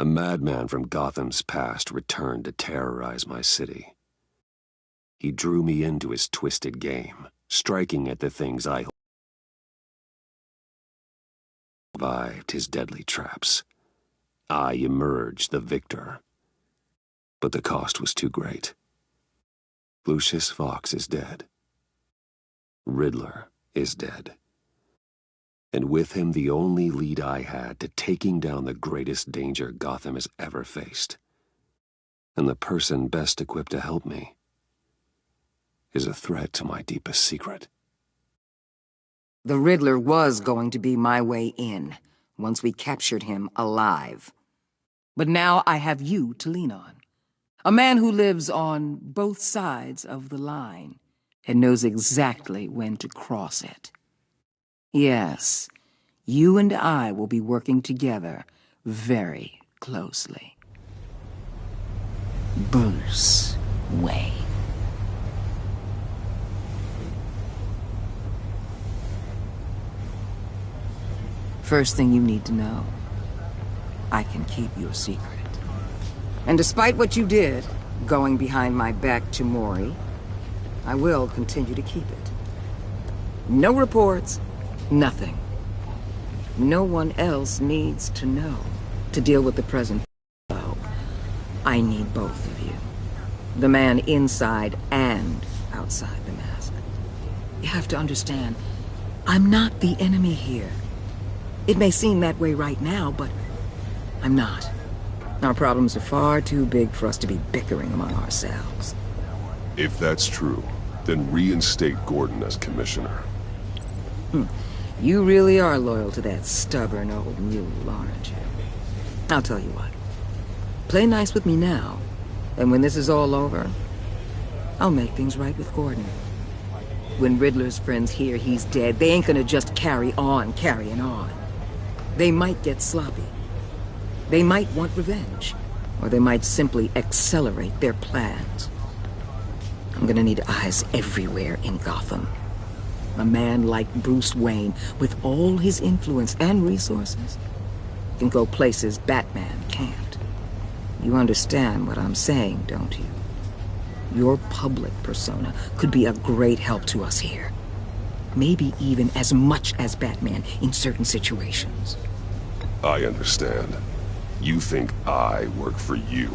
A madman from Gotham's past returned to terrorize my city. He drew me into his twisted game, striking at the things I survived his deadly traps. I emerged the victor. But the cost was too great. Lucius Fox is dead. Riddler is dead. And with him the only lead I had to taking down the greatest danger Gotham has ever faced. And the person best equipped to help me is a threat to my deepest secret. The Riddler was going to be my way in, once we captured him alive. But now I have you to lean on. A man who lives on both sides of the line and knows exactly when to cross it. Yes, you and I will be working together very closely. Bruce Wayne. First thing you need to know, I can keep your secret. And despite what you did, going behind my back to Maury, I will continue to keep it. No reports, nothing. No one else needs to know to deal with the present. I need both of you. The man inside and outside the mask. You have to understand, I'm not the enemy here. It may seem that way right now, but I'm not. Our problems are far too big for us to be bickering among ourselves. If that's true, then reinstate Gordon as commissioner. You really are loyal to that stubborn old mule, aren't you? I'll tell you what. Play nice with me now, and when this is all over, I'll make things right with Gordon. When Riddler's friends hear he's dead, they ain't gonna just carry on carrying on. They might get sloppy. They might want revenge, or they might simply accelerate their plans. I'm gonna need eyes everywhere in Gotham. A man like Bruce Wayne, with all his influence and resources, can go places Batman can't. You understand what I'm saying, don't you? Your public persona could be a great help to us here. Maybe even as much as Batman in certain situations. I understand. You think I work for you.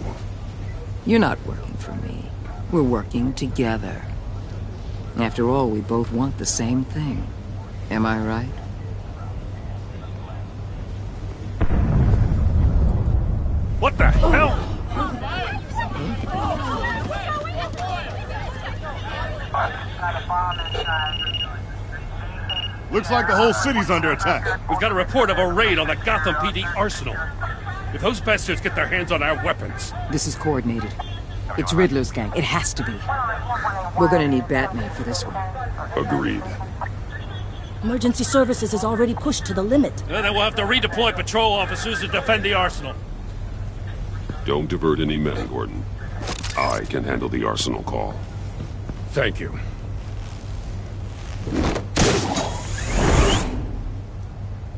You're not working for me. We're working together. After all, we both want the same thing. Am I right? What the hell? Looks like the whole city's under attack. We've got a report of a raid on the Gotham PD arsenal. If those bastards get their hands on our weapons... This is coordinated. It's Riddler's gang. It has to be. We're gonna need Batman for this one. Agreed. Emergency services is already pushed to the limit. Then we'll have to redeploy patrol officers to defend the arsenal. Don't divert any men, Gordon. I can handle the arsenal call. Thank you.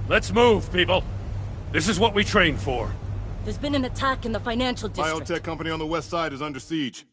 Let's move, people. This is what we trained for. There's been an attack in the financial district. Biotech company on the west side is under siege.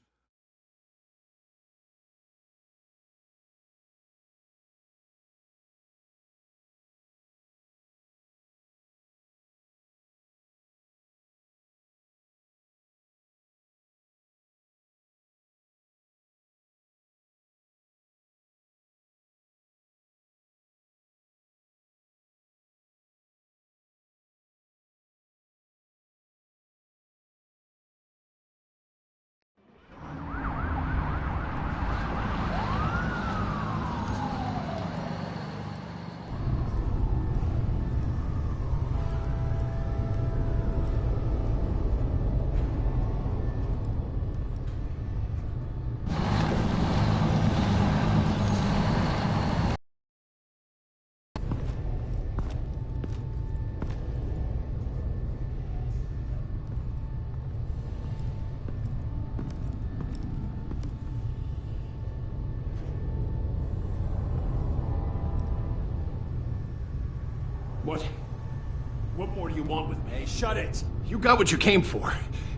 What more do you want with me? Hey, shut it! You got what you came for.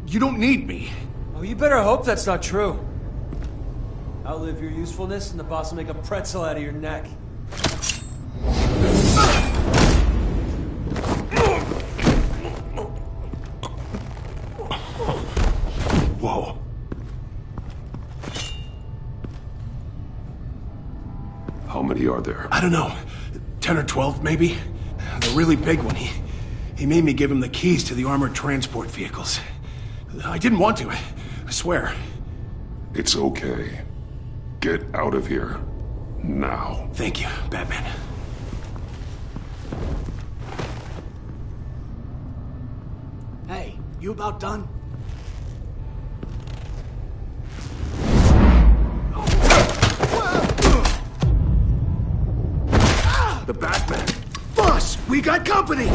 You don't need me. Oh, you better hope that's not true. Outlive your usefulness, and the boss will make a pretzel out of your neck. Whoa. How many are there? I don't know. 10 or 12, maybe? The really big one, he made me give him the keys to the armored transport vehicles. I didn't want to, I swear. It's okay. Get out of here. Now. Thank you, Batman. Hey, you about done? The Batman. Boss, we got company!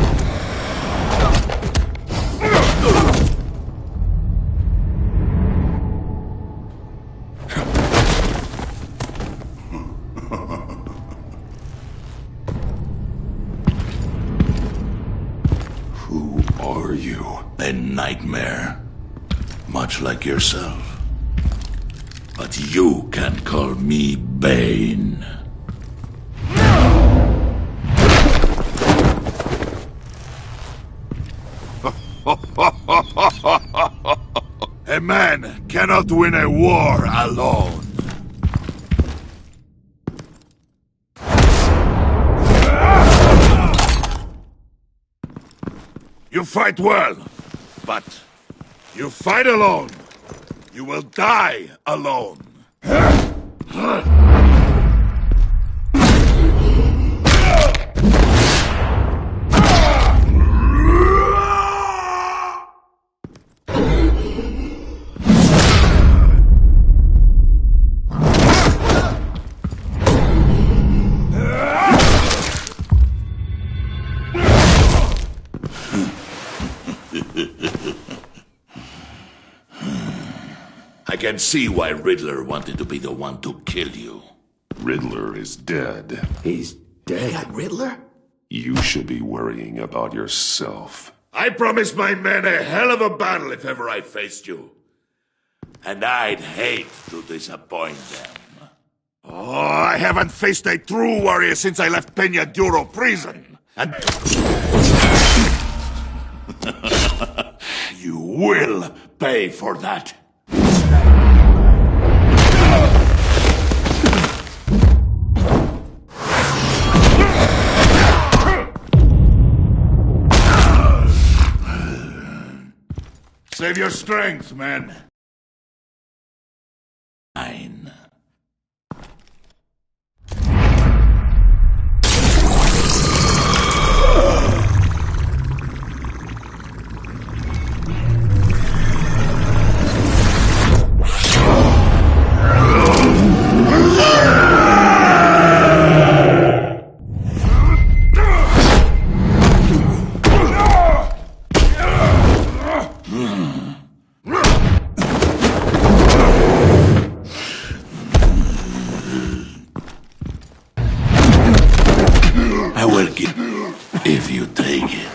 Who are you? A nightmare. Much like yourself. But you can call me Bane. A man cannot win a war alone. You fight well, but you fight alone. You will die alone. I can see why Riddler wanted to be the one to kill you. Riddler is dead. He's dead. Riddler? You should be worrying about yourself. I promised my men a hell of a battle if ever I faced you. And I'd hate to disappoint them. Oh, I haven't faced a true warrior since I left Peña Duro prison. And... you will pay for that. Save your strength, man. Fine. I will give if you take it.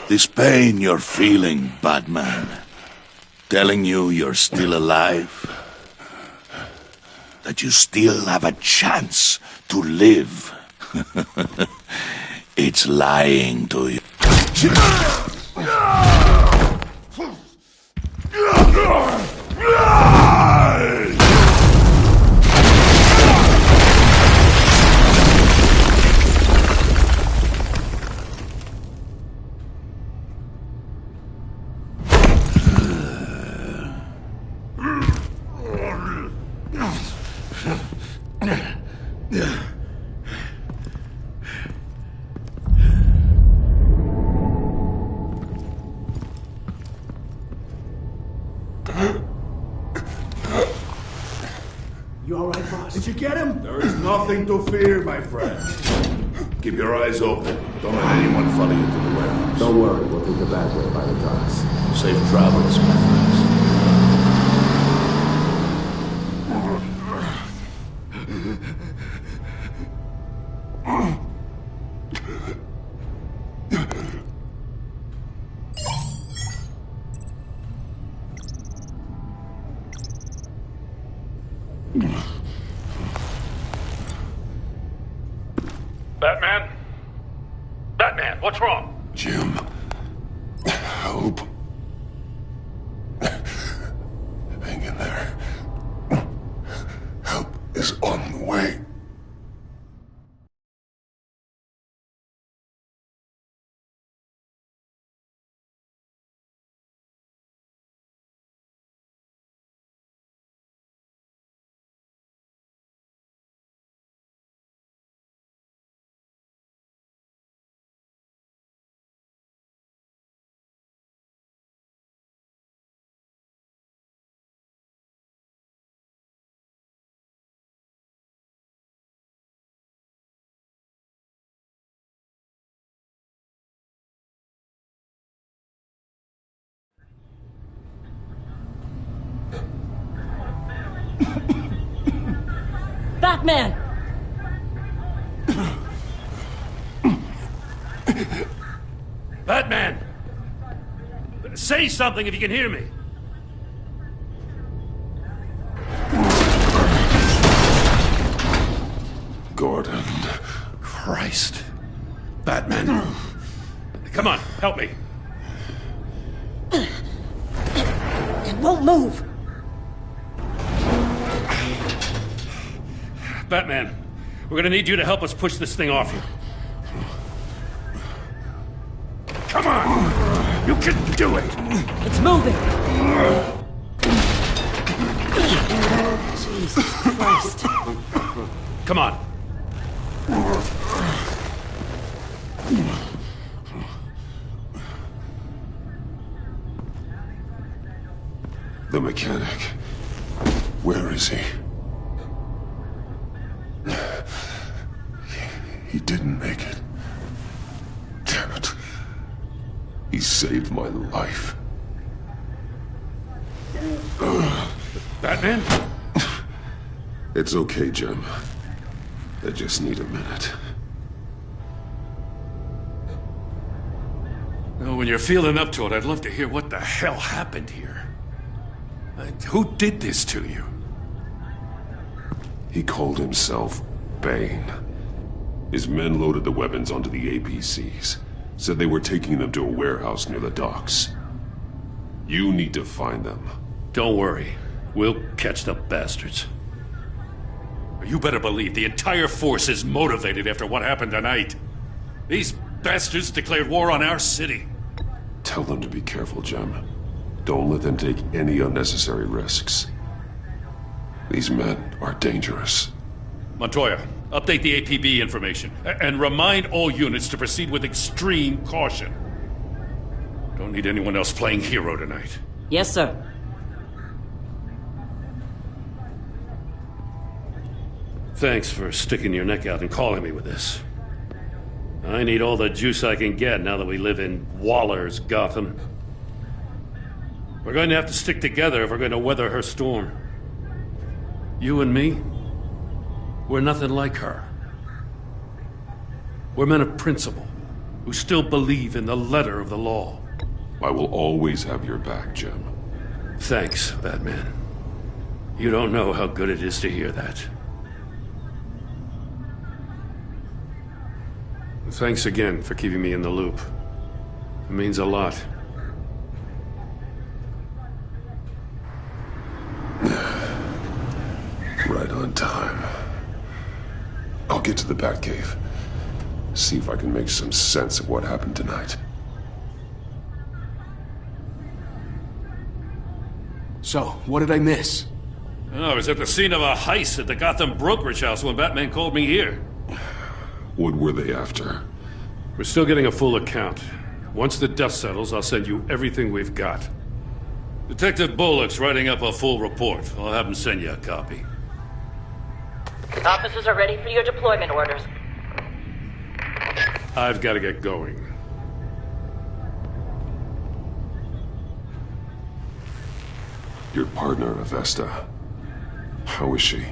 This pain you're feeling, Batman, telling you you're still alive, that you still have a chance to live. It's lying to you. Nothing to fear, my friend. Keep your eyes open. Don't let anyone follow you to the warehouse. Don't worry, we'll take the back way by the docks. Safe travels, my friends. Batman? Batman, what's wrong? Jim. Help. Hang in there. Help is on the way. Batman! Batman! Say something if you can hear me. Gordon. Christ. Batman. Come on, help me. It won't move! Batman, we're gonna need you to help us push this thing off you. Come on! You can do it! It's moving! Jesus Christ. Come on. The mechanic. Where is he? He didn't make it. Damn it. He saved my life. Batman? It's okay, Jim. I just need a minute. Well, when you're feeling up to it, I'd love to hear what the hell happened here. Who did this to you? He called himself Bane. His men loaded the weapons onto the APCs. Said they were taking them to a warehouse near the docks. You need to find them. Don't worry. We'll catch the bastards. You better believe the entire force is motivated after what happened tonight. These bastards declared war on our city. Tell them to be careful, Jim. Don't let them take any unnecessary risks. These men are dangerous. Montoya, update the APB information. And remind all units to proceed with extreme caution. Don't need anyone else playing hero tonight. Yes, sir. Thanks for sticking your neck out and calling me with this. I need all the juice I can get now that we live in Waller's Gotham. We're going to have to stick together if we're going to weather her storm. You and me, we're nothing like her. We're men of principle, who still believe in the letter of the law. I will always have your back, Jim. Thanks, Batman. You don't know how good it is to hear that. Thanks again for keeping me in the loop. It means a lot. Right on time. I'll get to the Batcave. See if I can make some sense of what happened tonight. So, what did I miss? Oh, I was at the scene of a heist at the Gotham brokerage house when Batman called me here. What were they after? We're still getting a full account. Once the dust settles, I'll send you everything we've got. Detective Bullock's writing up a full report. I'll have him send you a copy. Officers are ready for your deployment orders. I've got to get going. Your partner, Avesta. How is she?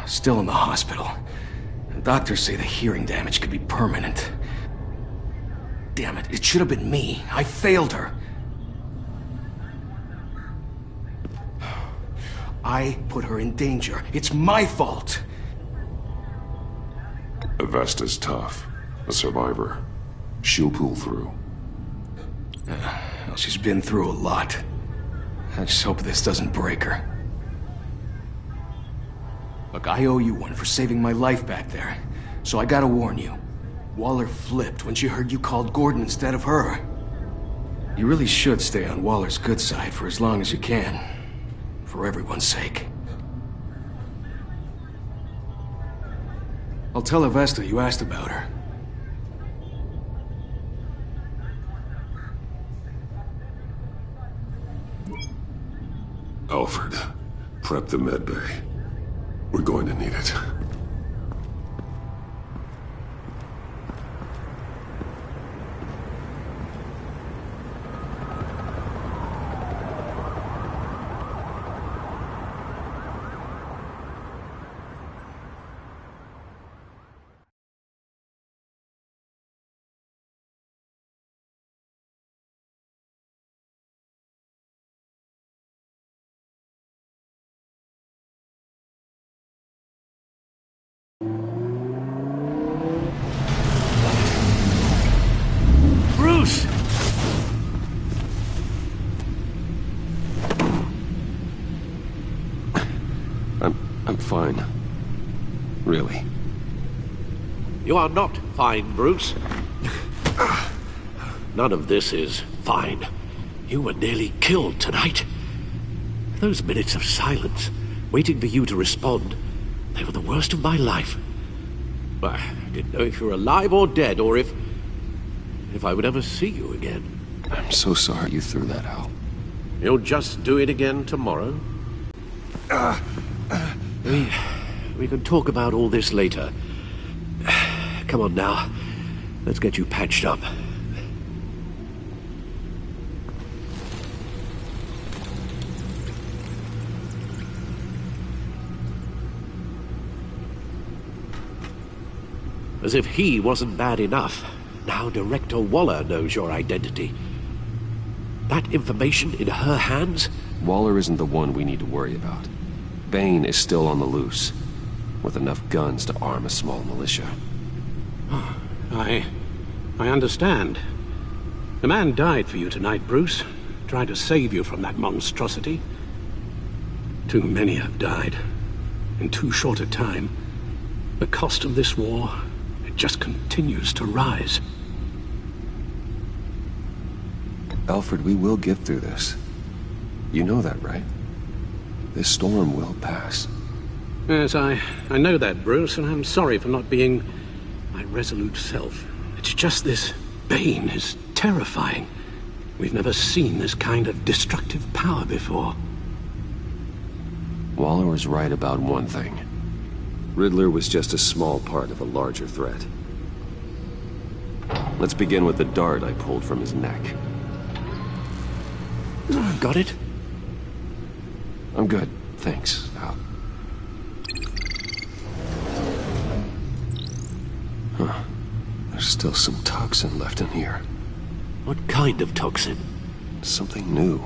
Still in the hospital. Doctors say the hearing damage could be permanent. Damn it, it should have been me. I failed her. I put her in danger. It's my fault. Avesta's tough. A survivor. She'll pull through. Well, she's been through a lot. I just hope this doesn't break her. Look, I owe you one for saving my life back there. So I gotta warn you. Waller flipped when she heard you called Gordon instead of her. You really should stay on Waller's good side for as long as you can. For everyone's sake. I'll tell Avesta you asked about her. Alfred, prep the med bay. We're going to need it. Bruce! I'm fine. Really. You are not fine, Bruce. None of this is fine. You were nearly killed tonight. Those minutes of silence, waiting for you to respond, they were the worst of my life. I didn't know if you were alive or dead, or if I would ever see you again. I'm so sorry you threw that out. You'll just do it again tomorrow? We can talk about all this later. Come on now. Let's get you patched up. As if he wasn't bad enough, now Director Waller knows your identity. That information in her hands? Waller isn't the one we need to worry about. Bane is still on the loose, with enough guns to arm a small militia. I understand. The man died for you tonight, Bruce. Tried to save you from that monstrosity. Too many have died. In too short a time. The cost of this war, it just continues to rise. Alfred, we will get through this. You know that, right? This storm will pass. Yes, I know that, Bruce, and I'm sorry for not being my resolute self. It's just this Bane is terrifying. We've never seen this kind of destructive power before. Waller was right about one thing. Riddler was just a small part of a larger threat. Let's begin with the dart I pulled from his neck. Got it? I'm good, thanks. Out. Huh. There's still some toxin left in here. What kind of toxin? Something new.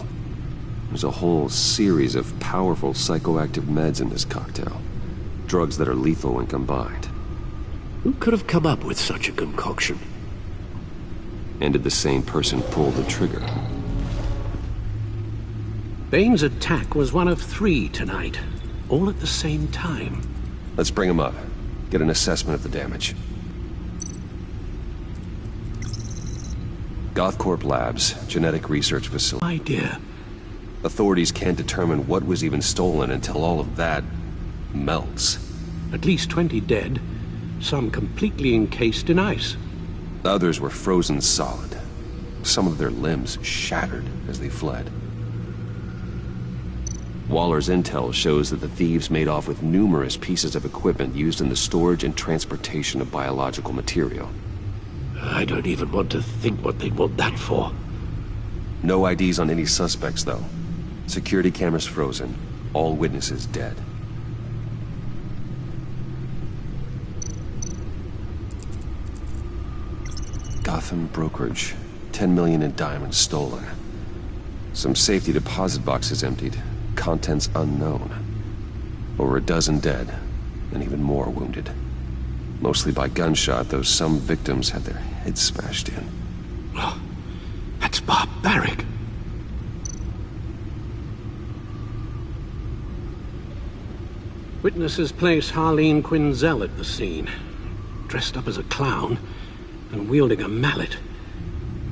There's a whole series of powerful psychoactive meds in this cocktail. Drugs that are lethal when combined. Who could have come up with such a concoction? And did the same person pull the trigger? Bane's attack was one of 3 tonight, all at the same time. Let's bring him up. Get an assessment of the damage. Gothcorp Labs, genetic research facility. Idea. Authorities can't determine what was even stolen until all of that melts. At least 20 dead, some completely encased in ice. Others were frozen solid. Some of their limbs shattered as they fled. Waller's intel shows that the thieves made off with numerous pieces of equipment used in the storage and transportation of biological material. I don't even want to think what they'd want that for. No IDs on any suspects, though. Security cameras frozen. All witnesses dead. Gotham brokerage. 10 million in diamonds stolen. Some safety deposit boxes emptied. Contents unknown. Over a dozen dead, and even more wounded. Mostly by gunshot, though some victims had their heads smashed in. Oh, that's barbaric. Witnesses place Harleen Quinzel at the scene, dressed up as a clown and wielding a mallet.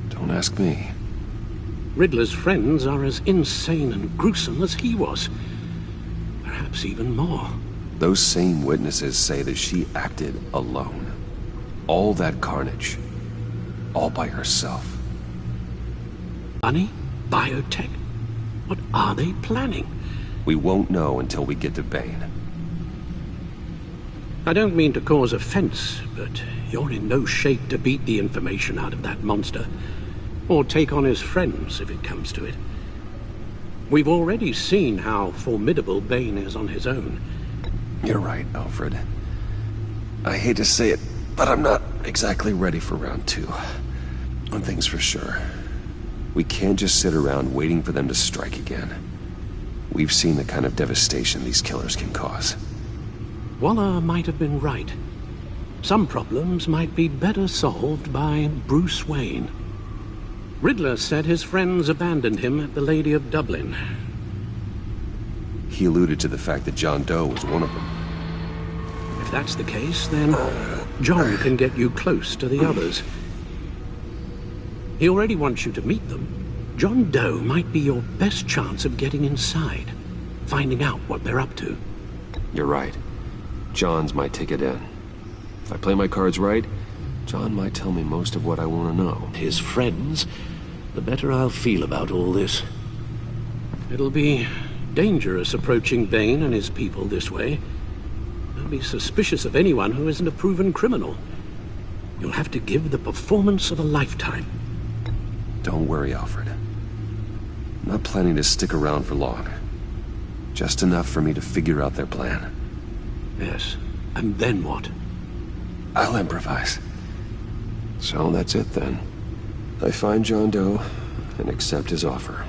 Don't ask me. Riddler's friends are as insane and gruesome as he was. Perhaps even more. Those same witnesses say that she acted alone. All that carnage. All by herself. Money? Biotech? What are they planning? We won't know until we get to Bane. I don't mean to cause offense, but you're in no shape to beat the information out of that monster. Or take on his friends, if it comes to it. We've already seen how formidable Bane is on his own. You're right, Alfred. I hate to say it, but I'm not exactly ready for round 2. One thing's for sure. We can't just sit around waiting for them to strike again. We've seen the kind of devastation these killers can cause. Waller might have been right. Some problems might be better solved by Bruce Wayne. Riddler said his friends abandoned him at the Lady of Dublin. He alluded to the fact that John Doe was one of them. If that's the case, then John can get you close to the others. He already wants you to meet them. John Doe might be your best chance of getting inside, finding out what they're up to. You're right. John's my ticket in. If I play my cards right, John might tell me most of what I want to know. His friends, the better I'll feel about all this. It'll be dangerous approaching Bane and his people this way. They'll be suspicious of anyone who isn't a proven criminal. You'll have to give the performance of a lifetime. Don't worry, Alfred. I'm not planning to stick around for long. Just enough for me to figure out their plan. Yes, and then what? I'll improvise. So that's it then. I find John Doe and accept his offer.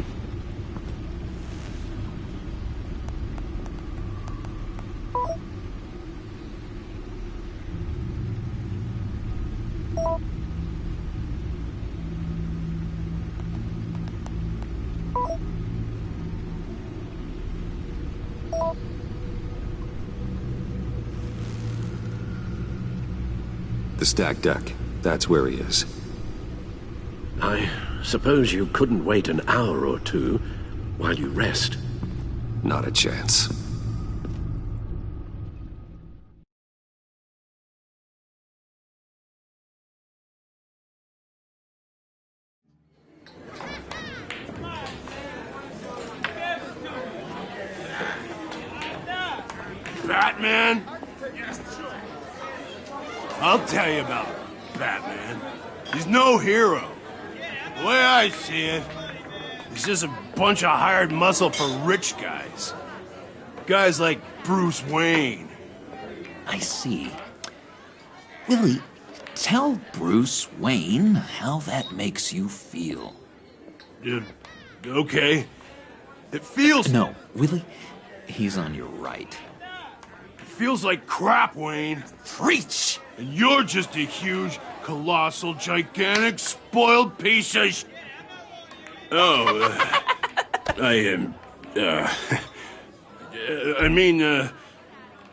The stacked deck. That's where he is. I suppose you couldn't wait an hour or two while you rest? Not a chance. Batman? I'll tell you about Batman. He's no hero. The way I see it, he's just a bunch of hired muscle for rich guys. Guys like Bruce Wayne. I see. Willie, tell Bruce Wayne how that makes you feel. Okay. It feels... No, Willie, he's on your right. It feels like crap, Wayne. Preach! And you're just a huge, colossal, gigantic, spoiled piece of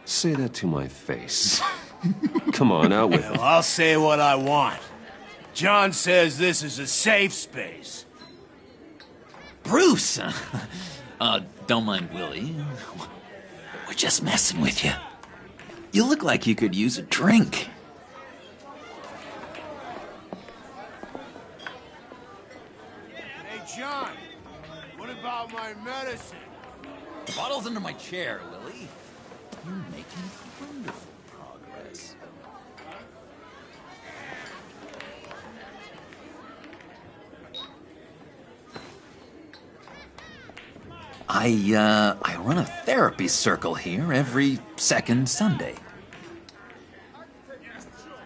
Say that to my face. Come on, out with it. Well, I'll say what I want. John says this is a safe space. Bruce! Don't mind Willie. We're just messing with you. You look like you could use a drink. Hey, John, what about my medicine? The bottle's under my chair, Willie. You're making wonderful progress. I run a therapy circle here every second Sunday.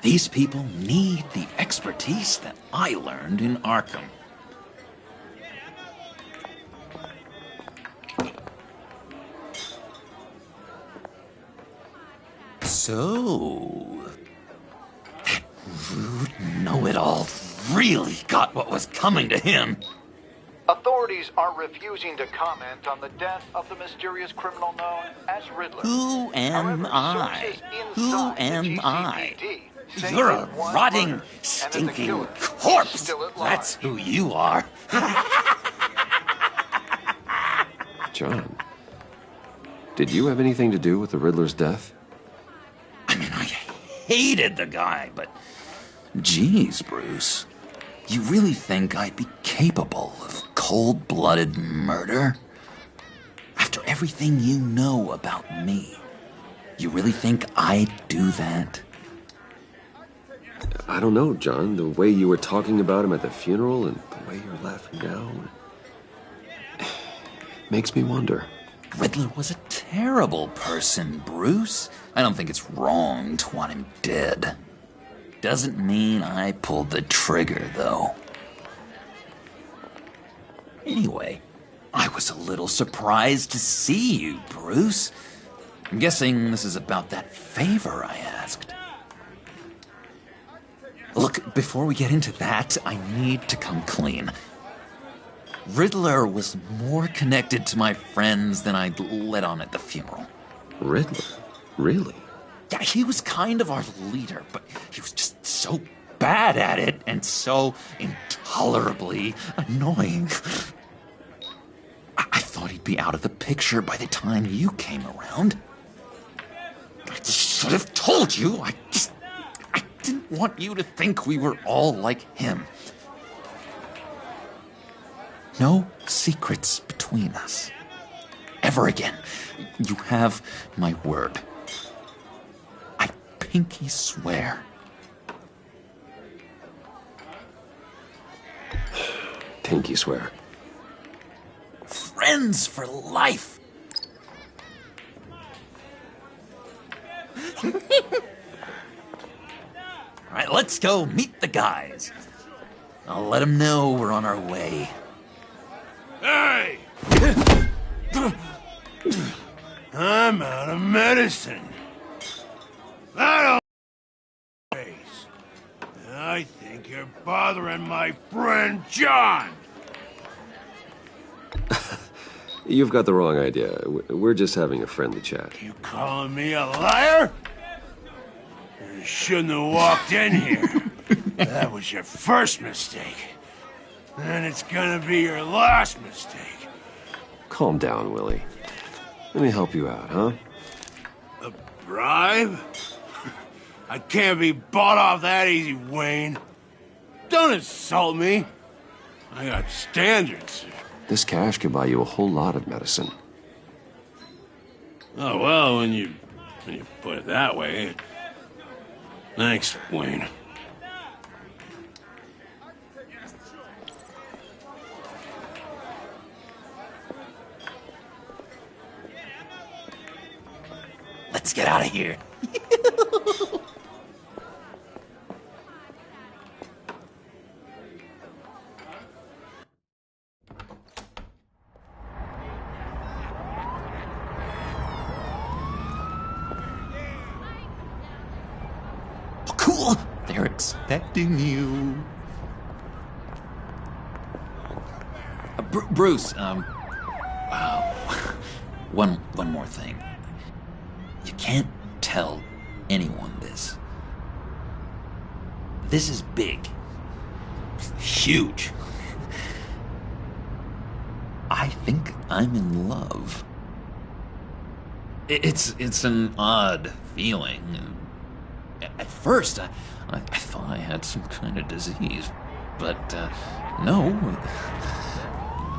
These people need the expertise that I learned in Arkham. So, that rude know-it-all really got what was coming to him. Authorities are refusing to comment on the death of the mysterious criminal known as Riddler. Who am I? Who am I? You're a rotting, stinking corpse. That's who you are. John, did you have anything to do with the Riddler's death? I mean, I hated the guy, but geez, Bruce. You really think I'd be capable of cold-blooded murder? After everything you know about me, you really think I'd do that? I don't know, John. The way you were talking about him at the funeral and the way you're laughing now makes me wonder. Riddler was a terrible person, Bruce. I don't think it's wrong to want him dead. Doesn't mean I pulled the trigger, though. Anyway, I was a little surprised to see you, Bruce. I'm guessing this is about that favor I asked. Look, before we get into that, I need to come clean. Riddler was more connected to my friends than I'd let on at the funeral. Riddler? Really? Yeah, he was kind of our leader, but he was just so bad at it and so intolerably annoying. I thought he'd be out of the picture by the time you came around. I just should have told you. I didn't want you to think we were all like him. No secrets between us. Ever again. You have my word. I pinky swear. Pinky swear. Friends for life. All right, let's go meet the guys. I'll let them know we're on our way. Hey! I'm out of medicine. That face. I think you're bothering my friend John. You've got the wrong idea. We're just having a friendly chat. You calling me a liar? You shouldn't have walked in here. That was your first mistake. And it's gonna be your last mistake. Calm down, Willie. Let me help you out, huh? A bribe? I can't be bought off that easy, Wayne. Don't insult me. I got standards. This cash could buy you a whole lot of medicine. Oh, well, when you put it that way. Thanks, Wayne. Let's get out of here. Oh, cool. They're expecting you. Bruce, one more thing. You can't tell anyone this. This is big. Huge. I think I'm in love. It's an odd feeling. At first, I thought I had some kind of disease. But, no.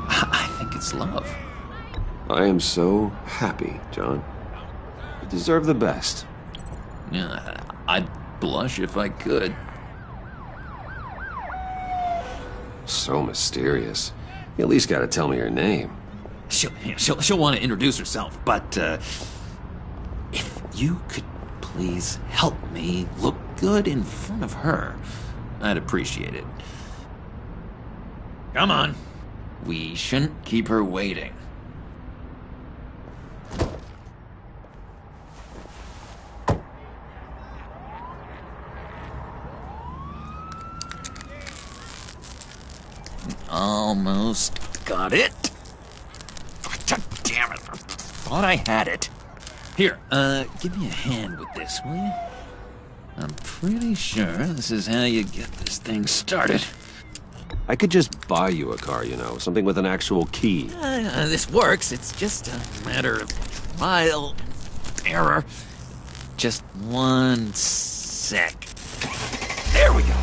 I think it's love. I am so happy, John. You deserve the best. Yeah, I'd blush if I could. So mysterious. You at least gotta tell me her name. She'll want to introduce herself, but if you could please help me look good in front of her, I'd appreciate it. Come on. We shouldn't keep her waiting. Almost got it. God damn it. I thought I had it. Here, give me a hand with this, will you? I'm pretty sure this is how you get this thing started. I could just buy you a car, you know, something with an actual key. This works. It's just a matter of trial and error. Just one sec. There we go.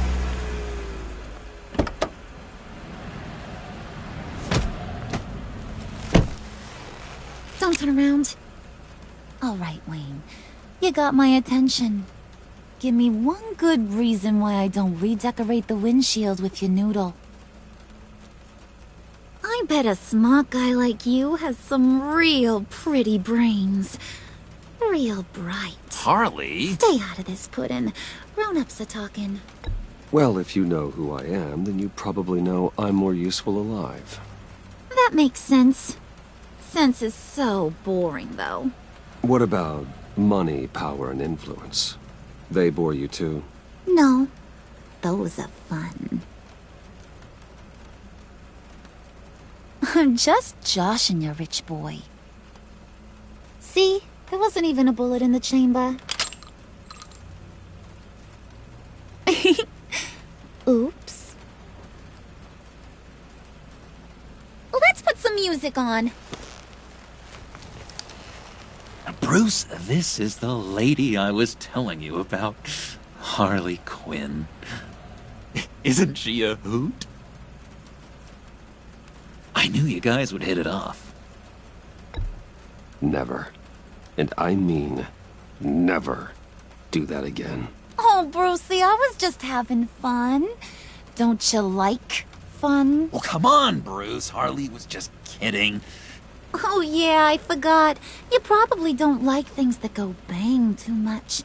Don't turn around. All right, Wayne. You got my attention. Give me one good reason why I don't redecorate the windshield with your noodle. I bet a smart guy like you has some real pretty brains. Real bright. Harley? Stay out of this, Puddin'. Grown-ups are talking. Well, if you know who I am, then you probably know I'm more useful alive. That makes sense. Sense is so boring, though. What about money, power, and influence? They bore you too? No. Those are fun. I'm just joshing you, rich boy. See? There wasn't even a bullet in the chamber. Oops. Let's put some music on. Bruce, this is the lady I was telling you about. Harley Quinn. Isn't she a hoot? I knew you guys would hit it off. Never. And I mean never do that again. Oh, Brucey, I was just having fun. Don't you like fun? Well, come on, Bruce. Harley was just kidding. Oh, yeah, I forgot. You probably don't like things that go bang too much.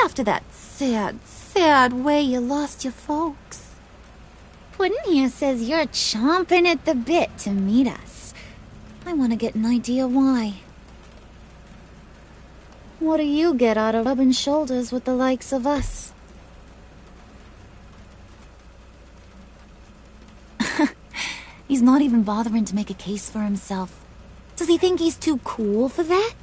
After that sad, sad way you lost your folks. Puddin' here says you're chomping at the bit to meet us. I want to get an idea why. What do you get out of rubbing shoulders with the likes of us? He's not even bothering to make a case for himself. Does he think he's too cool for that?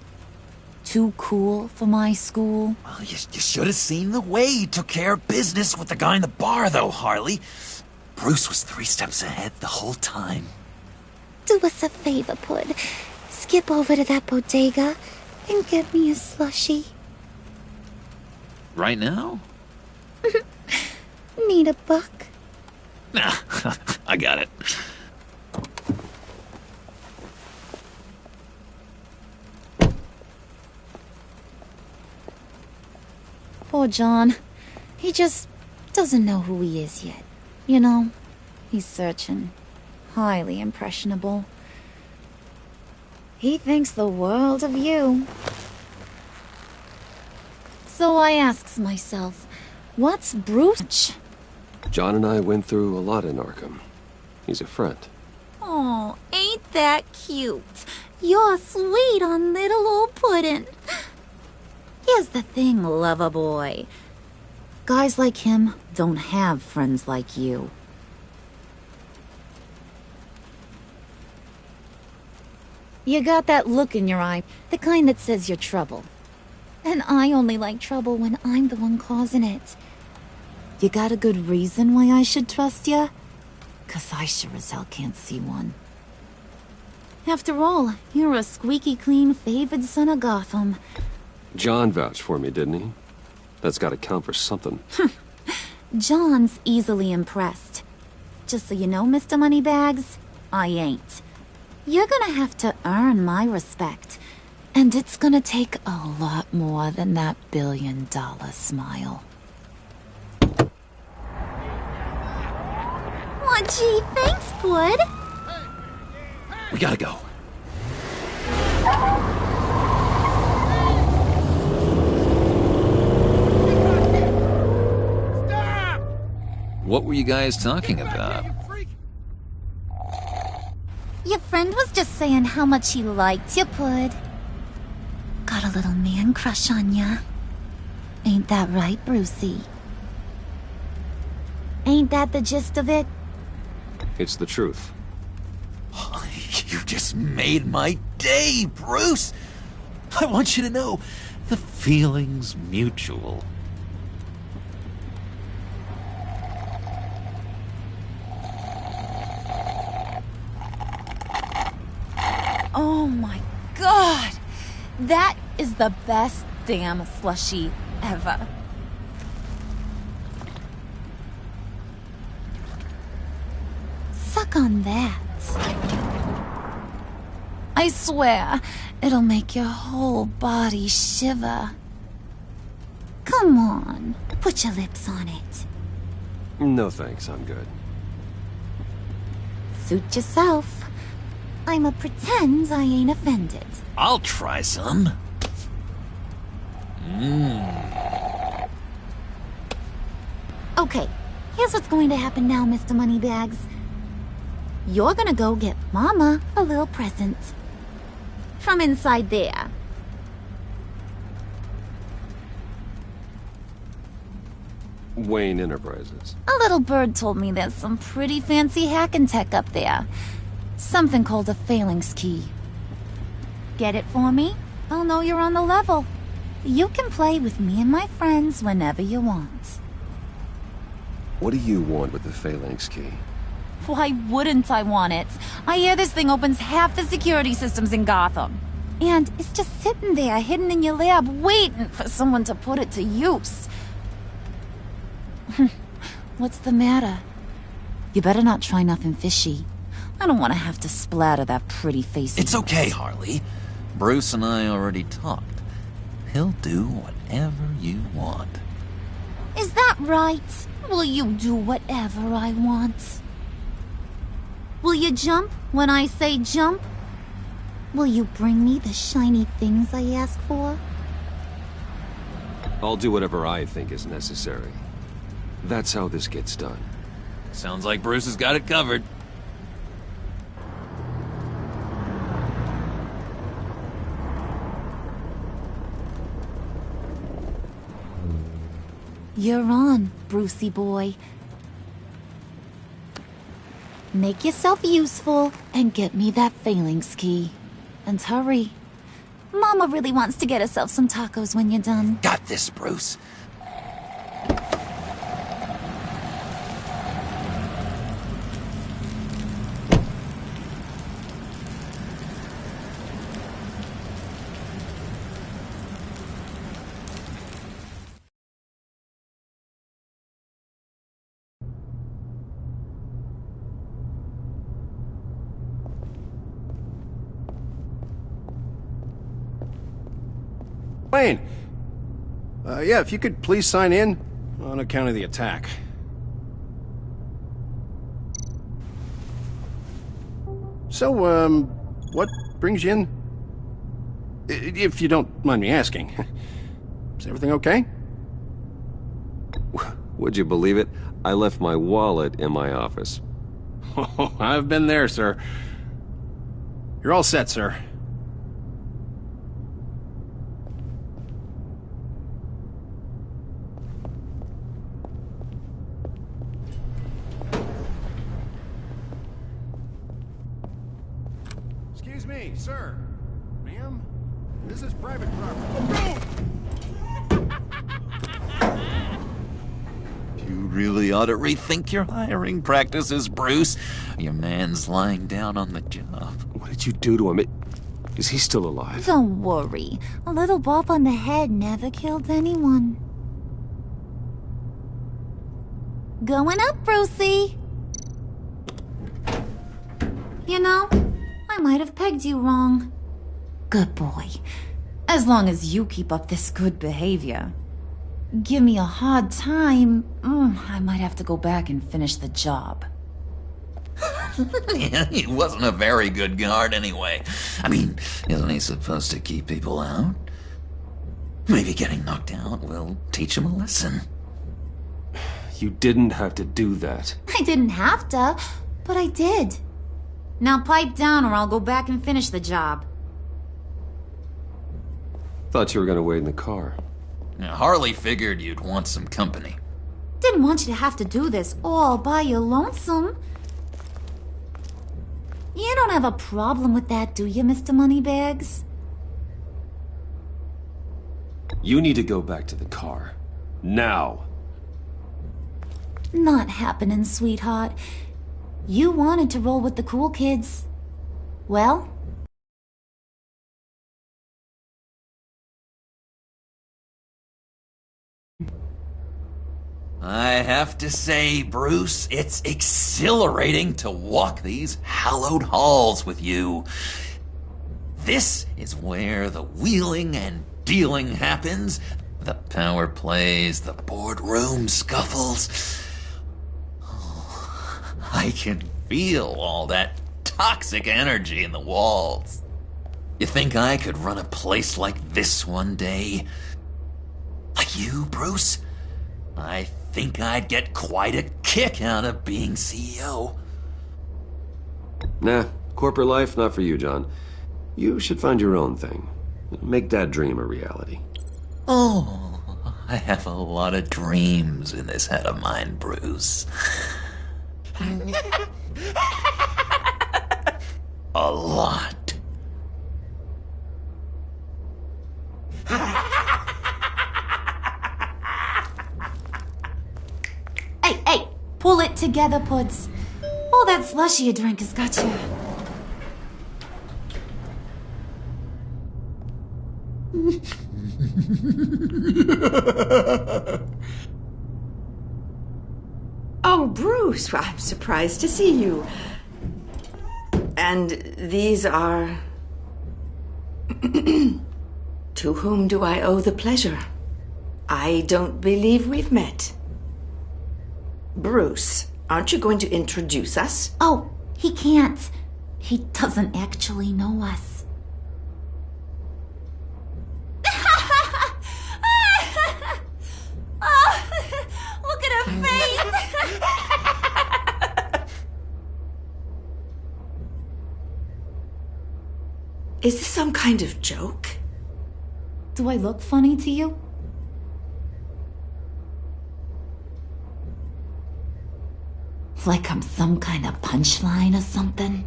Too cool for my school? Well, you should have seen the way he took care of business with the guy in the bar, though, Harley. Bruce was 3 steps ahead the whole time. Do us a favor, Pud. Skip over to that bodega and get me a slushie. Right now? Need a buck? Nah, I got it. Poor John. He just doesn't know who he is yet. You know, he's searching. Highly impressionable. He thinks the world of you. So I asks myself, what's Bruce? John and I went through a lot in Arkham. He's a friend. Oh, ain't that cute? You're sweet on little old Puddin'. Here's the thing, lover boy. Guys like him don't have friends like you. You got that look in your eye, the kind that says you're trouble. And I only like trouble when I'm the one causing it. You got a good reason why I should trust you? 'Cause I sure as hell can't see one. After all, you're a squeaky clean favored son of Gotham. John vouched for me, didn't he? That's gotta count for something. John's easily impressed. Just so you know, Mr. Moneybags, I ain't. You're gonna have to earn my respect. And it's gonna take a lot more than that billion-dollar smile. Aw, gee, thanks, bud. We gotta go. Stop! What were you guys talking about? Your friend was just saying how much he liked you, bud. Got a little man crush on ya. Ain't that right, Brucey? Ain't that the gist of it? It's the truth. You just made my day, Bruce! I want you to know, the feeling's mutual. Oh my god! That is the best damn slushie ever. Suck on that. I swear, it'll make your whole body shiver. Come on, put your lips on it. No thanks, I'm good. Suit yourself. I'ma pretend I ain't offended. I'll try some. Okay, here's what's going to happen now, Mr. Moneybags. You're gonna go get Mama a little present. From inside there. Wayne Enterprises. A little bird told me there's some pretty fancy hacking tech up there. Something called a phalanx key. Get it for me? I'll know you're on the level. You can play with me and my friends whenever you want. What do you want with the phalanx key? Why wouldn't I want it? I hear this thing opens half the security systems in Gotham. And it's just sitting there, hidden in your lab, waiting for someone to put it to use. What's the matter? You better not try nothing fishy. I don't want to have to splatter that pretty face. It's okay, Harley. Bruce and I already talked. He'll do whatever you want. Is that right? Will you do whatever I want? Will you jump when I say jump? Will you bring me the shiny things I ask for? I'll do whatever I think is necessary. That's how this gets done. Sounds like Bruce has got it covered. You're on, Brucey boy. Make yourself useful and get me that phalanx key. And hurry. Mama really wants to get herself some tacos when you're done. Got this, Bruce. Wayne! Yeah, if you could please sign in on account of the attack. So, what brings you in? If you don't mind me asking. Is everything okay? Would you believe it? I left my wallet in my office. Oh, I've been there, sir. You're all set, sir. Excuse me, sir. Ma'am? This is private property. You really ought to rethink your hiring practices, Bruce. Your man's lying down on the job. What did you do to him? Is he still alive? Don't worry. A little bump on the head never killed anyone. Going up, Brucey. You know, I I might have pegged you wrong. Good boy. As long as you keep up this good behavior. Give me a hard time, I might have to go back and finish the job. Yeah, he wasn't a very good guard anyway. I mean, isn't he supposed to keep people out? Maybe getting knocked out will teach him a lesson. You didn't have to do that. I didn't have to, but I did. Now pipe down or I'll go back and finish the job. Thought you were gonna wait in the car. Now, Harley figured you'd want some company. Didn't want you to have to do this all by your lonesome. You don't have a problem with that, do you, Mr. Moneybags? You need to go back to the car. Now. Not happening, sweetheart. You wanted to roll with the cool kids. Well... I have to say, Bruce, it's exhilarating to walk these hallowed halls with you. This is where the wheeling and dealing happens. The power plays, the boardroom scuffles. Oh, I can feel all that toxic energy in the walls. You think I could run a place like this one day? Like you, Bruce? I think I'd get quite a kick out of being CEO. Nah, corporate life, not for you, John. You should find your own thing. Make that dream a reality. Oh, I have a lot of dreams in this head of mine, Bruce. A lot. Hey, pull it together, Puds. All that slushy you drink has got you. Oh, Bruce, I'm surprised to see you. And these are... To whom do I owe the pleasure? I don't believe we've met. Bruce, aren't you going to introduce us? Oh, he can't. He doesn't actually know us. Oh, look at her face! Is this some kind of joke? Do I look funny to you? Like I'm some kind of punchline or something?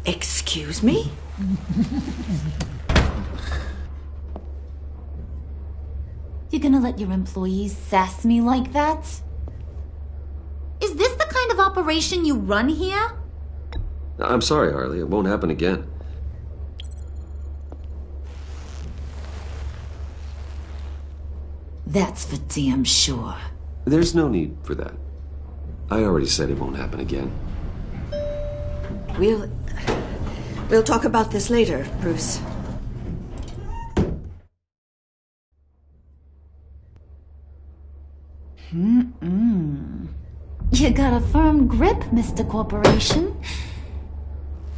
Excuse me? You gonna let your employees sass me like that? Is this the kind of operation you run here? I'm sorry, Harley. It won't happen again. That's for damn sure. There's no need for that. I already said it won't happen again. We'll talk about this later, Bruce. You got a firm grip, Mr. Corporation.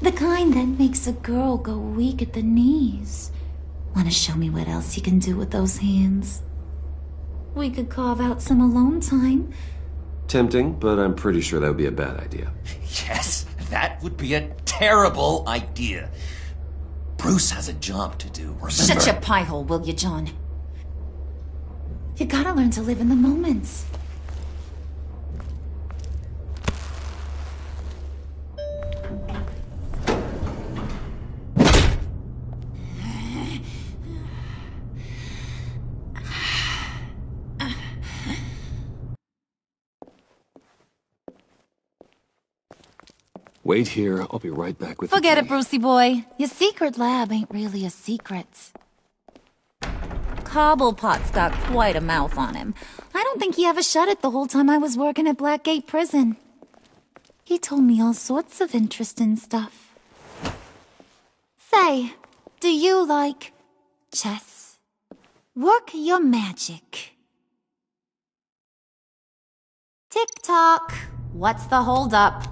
The kind that makes a girl go weak at the knees. Wanna show me what else you can do with those hands? We could carve out some alone time. Tempting, but I'm pretty sure that would be a bad idea. Yes, that would be a terrible idea. Bruce has a job to do, remember? Shut your pie hole, will you, John? You gotta learn to live in the moment. Wait here. I'll be right back with Forget the it, Brucey boy. Your secret lab ain't really a secret. Cobblepot's got quite a mouth on him. I don't think he ever shut it the whole time I was working at Blackgate Prison. He told me all sorts of interesting stuff. Say, do you like chess? Work your magic. Tick-tock. What's the holdup?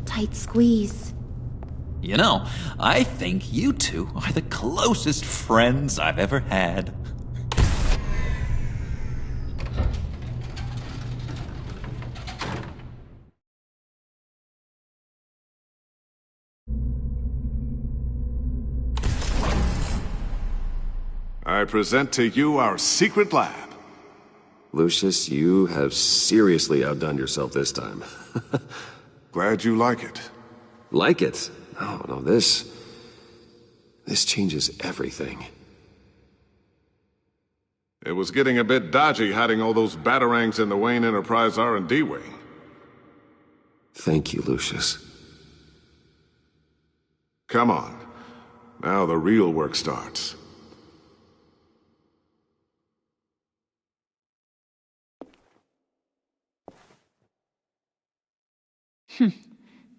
Tight squeeze. You know, I think you two are the closest friends I've ever had. I present to you our secret lab. Lucius, you have seriously outdone yourself this time. Glad you like it. Like it? No, this changes everything. It was getting a bit dodgy hiding all those batarangs in the Wayne Enterprise R&D wing. Thank you, Lucius. Come on. Now the real work starts.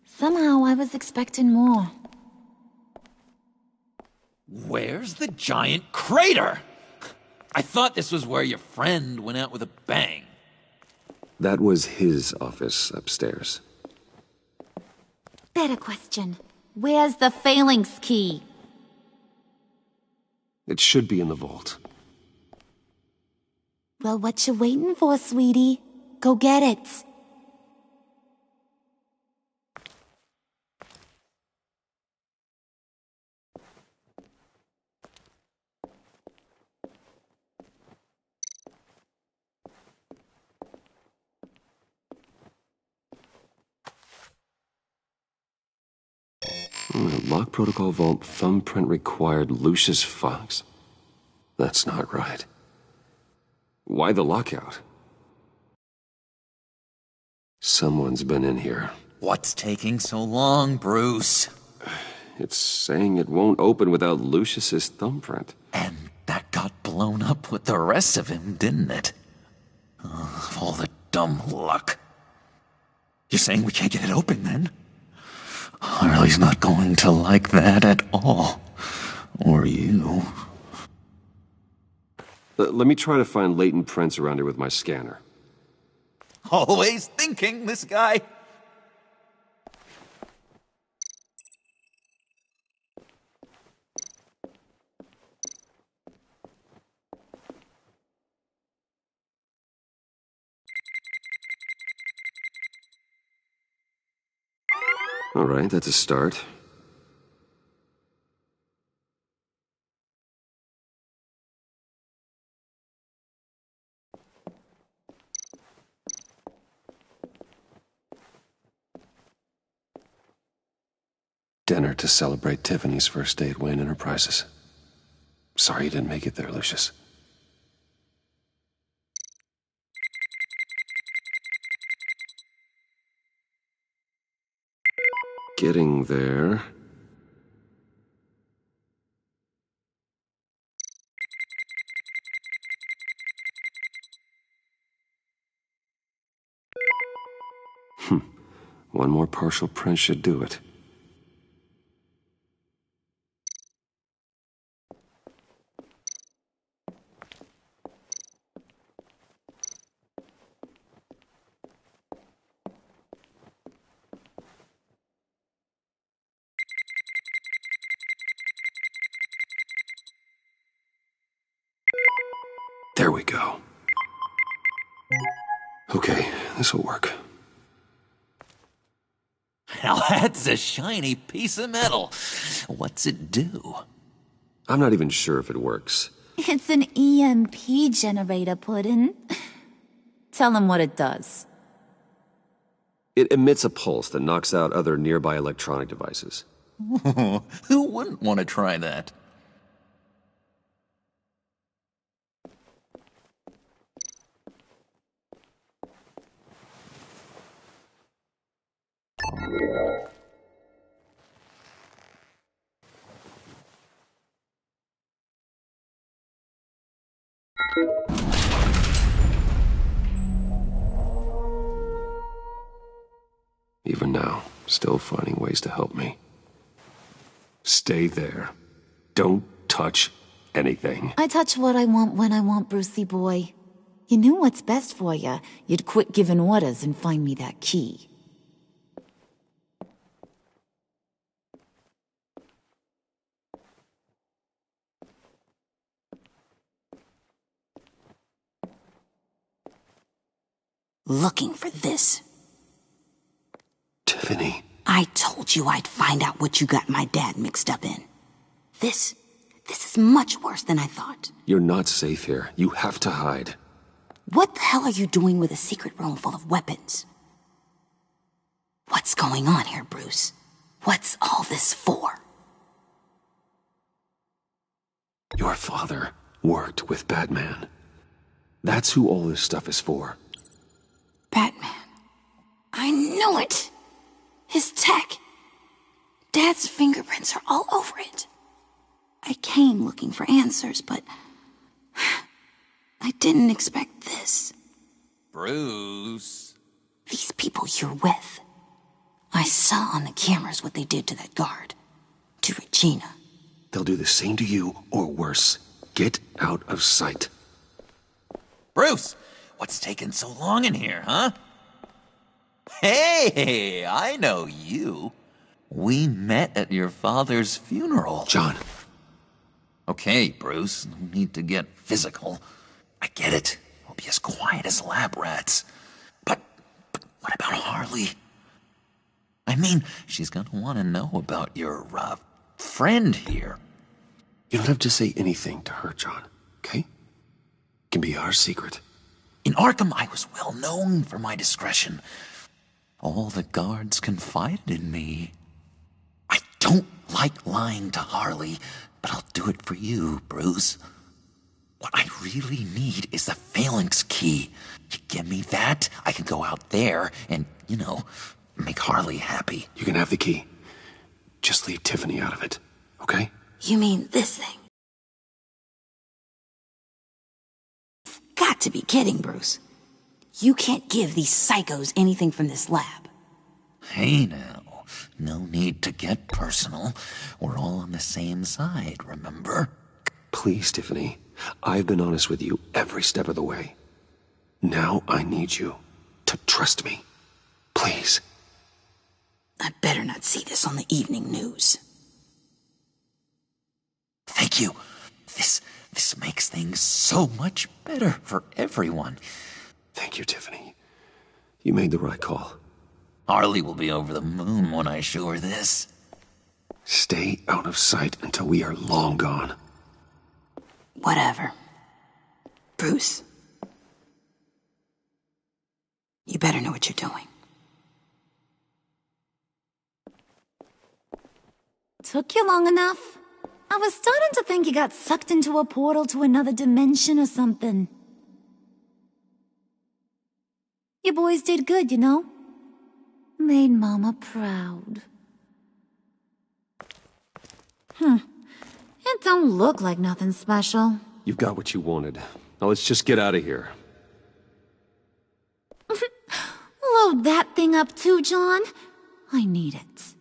Somehow I was expecting more. Where's the giant crater? I thought this was where your friend went out with a bang. That was his office upstairs. Better question. Where's the phalanx key? It should be in the vault. Well, what you waiting for, sweetie? Go get it. Lock protocol vault thumbprint required Lucius Fox? That's not right. Why the lockout? Someone's been in here. What's taking so long, Bruce? It's saying it won't open without Lucius's thumbprint. And that got blown up with the rest of him, didn't it? All the dumb luck. You're saying we can't get it open, then? Harley's not going to like that at all. Or you. Let me try to find latent prints around here with my scanner. Always thinking, this guy. All right, that's a start. Dinner to celebrate Tiffany's first day at Wayne Enterprises. Sorry you didn't make it there, Lucius. Getting there. One more partial print should do it. There we go. Okay, this'll work. Now that's a shiny piece of metal. What's it do? I'm not even sure if it works. It's an EMP generator, Puddin'. Tell him what it does. It emits a pulse that knocks out other nearby electronic devices. Who wouldn't want to try that? Even now, still finding ways to help me. Stay there. Don't touch anything. I touch what I want when I want, Brucey boy. You knew what's best for you. You'd quit giving orders and find me that key. Looking for this. Tiffany. I told you I'd find out what you got my dad mixed up in. This is much worse than I thought. You're not safe here. You have to hide. What the hell are you doing with a secret room full of weapons? What's going on here, Bruce? What's all this for? Your father worked with Batman. That's who all this stuff is for. Batman. I knew it! His tech. Dad's fingerprints are all over it. I came looking for answers, but I didn't expect this. Bruce. These people you're with. I saw on the cameras what they did to that guard. To Regina. They'll do the same to you, or worse. Get out of sight. Bruce, what's taking so long in here, huh? Hey, I know you. We met at your father's funeral. John. Okay, Bruce, no need to get physical. I get it. We'll be as quiet as lab rats. But what about Harley? I mean, she's gonna want to know about your, friend here. You don't have to say anything to her, John, okay? It can be our secret. In Arkham, I was well known for my discretion. All the guards confided in me. I don't like lying to Harley, but I'll do it for you, Bruce. What I really need is the phalanx key. You give me that, I can go out there and, make Harley happy. You can have the key. Just leave Tiffany out of it, okay? You mean this thing? You've got to be kidding, Bruce. You can't give these psychos anything from this lab. Hey now, no need to get personal. We're all on the same side, remember? Please, Tiffany. I've been honest with you every step of the way. Now I need you to trust me. Please. I better not see this on the evening news. Thank you. This makes things so much better for everyone. Thank you, Tiffany. You made the right call. Harley will be over the moon when I show her this. Stay out of sight until we are long gone. Whatever. Bruce. You better know what you're doing. Took you long enough? I was starting to think you got sucked into a portal to another dimension or something. You boys did good, you know? Made Mama proud. It don't look like nothing special. You've got what you wanted. Now let's just get out of here. Load that thing up too, John. I need it.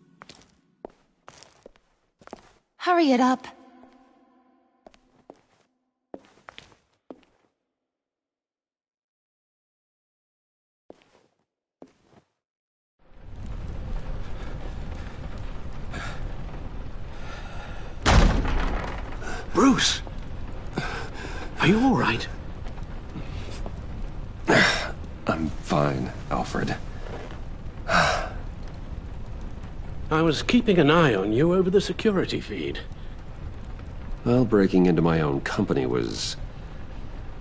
Hurry it up. Bruce! Are you all right? I'm fine, Alfred. I was keeping an eye on you over the security feed. Well, breaking into my own company was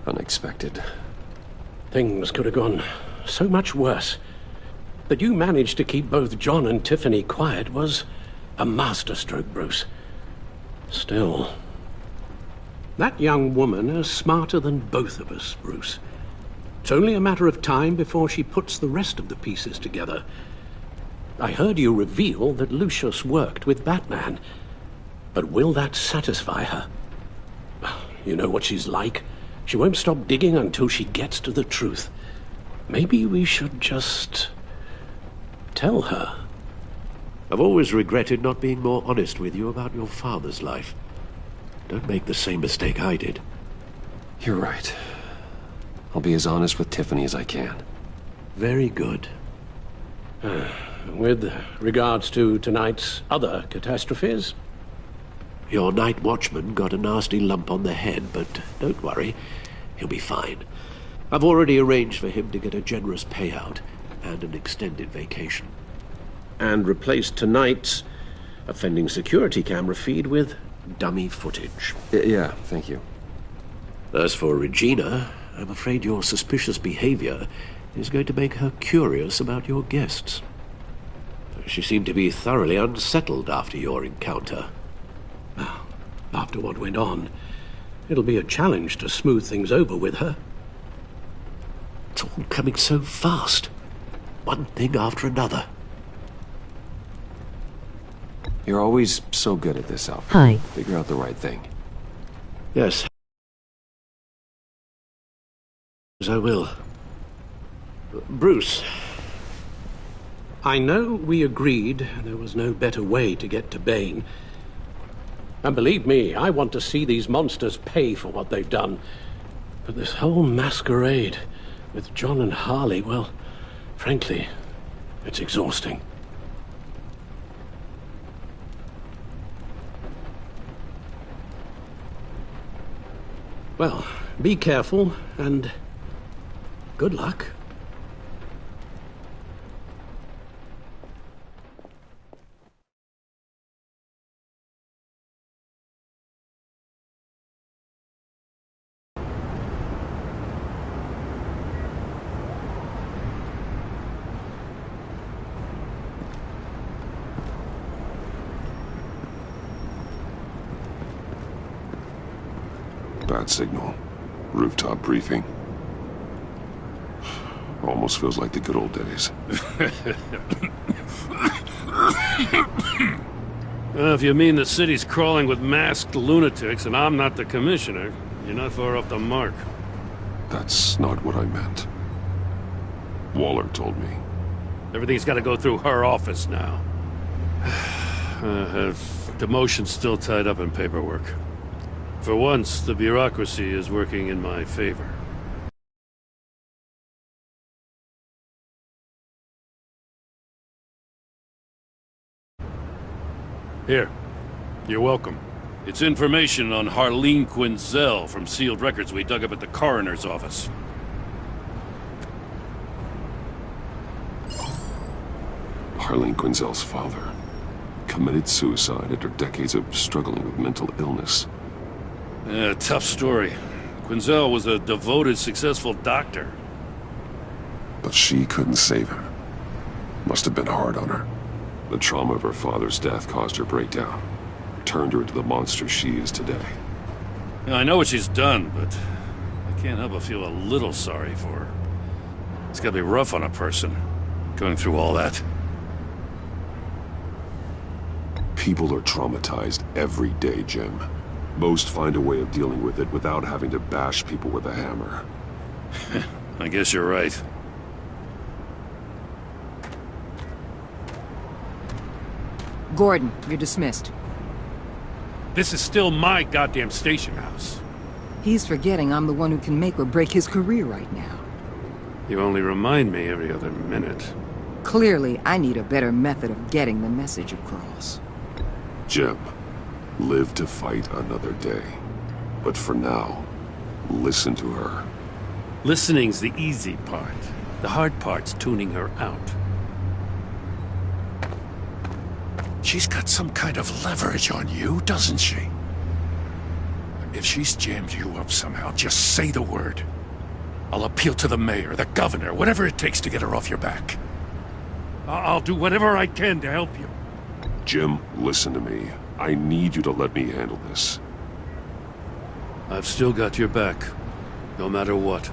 unexpected. Things could have gone so much worse. That you managed to keep both John and Tiffany quiet was a masterstroke, Bruce. Still, that young woman is smarter than both of us, Bruce. It's only a matter of time before she puts the rest of the pieces together. I heard you reveal that Lucius worked with Batman. But will that satisfy her? You know what she's like. She won't stop digging until she gets to the truth. Maybe we should just tell her. I've always regretted not being more honest with you about your father's life. Don't make the same mistake I did. You're right. I'll be as honest with Tiffany as I can. Very good. With regards to tonight's other catastrophes? Your night watchman got a nasty lump on the head, but don't worry, he'll be fine. I've already arranged for him to get a generous payout and an extended vacation. And replaced tonight's offending security camera feed with dummy footage. Yeah, thank you. As for Regina, I'm afraid your suspicious behavior is going to make her curious about your guests. She seemed to be thoroughly unsettled after your encounter. Well, after what went on, it'll be a challenge to smooth things over with her. It's all coming so fast. One thing after another. You're always so good at this, Alfred. Hi. Figure out the right thing. Yes. As I will. Bruce, I know we agreed there was no better way to get to Bane. And believe me, I want to see these monsters pay for what they've done. But this whole masquerade with John and Harley, well, frankly, it's exhausting. Well, be careful, and good luck. Bad signal. Rooftop briefing. Almost feels like the good old days. If you mean the city's crawling with masked lunatics and I'm not the commissioner, you're not far off the mark. That's not what I meant. Waller told me. Everything's got to go through her office now. Demotion's still tied up in paperwork. For once, the bureaucracy is working in my favor. Here. You're welcome. It's information on Harleen Quinzel from sealed records we dug up at the coroner's office. Harleen Quinzel's father committed suicide after decades of struggling with mental illness. Yeah, tough story. Quinzel was a devoted, successful doctor. But she couldn't save him. Must have been hard on her. The trauma of her father's death caused her breakdown. Turned her into the monster she is today. I know what she's done, but I can't help but feel a little sorry for her. It's gotta be rough on a person, going through all that. People are traumatized every day, Jim. Most find a way of dealing with it without having to bash people with a hammer. I guess you're right. Gordon, you're dismissed. This is still my goddamn station house. He's forgetting I'm the one who can make or break his career right now. You only remind me every other minute. Clearly, I need a better method of getting the message across. Jim, live to fight another day. But for now, listen to her. Listening's the easy part. The hard part's tuning her out. She's got some kind of leverage on you, doesn't she? If she's jammed you up somehow, just say the word. I'll appeal to the mayor, the governor, whatever it takes to get her off your back. I'll do whatever I can to help you. Jim, listen to me. I need you to let me handle this. I've still got your back, no matter what.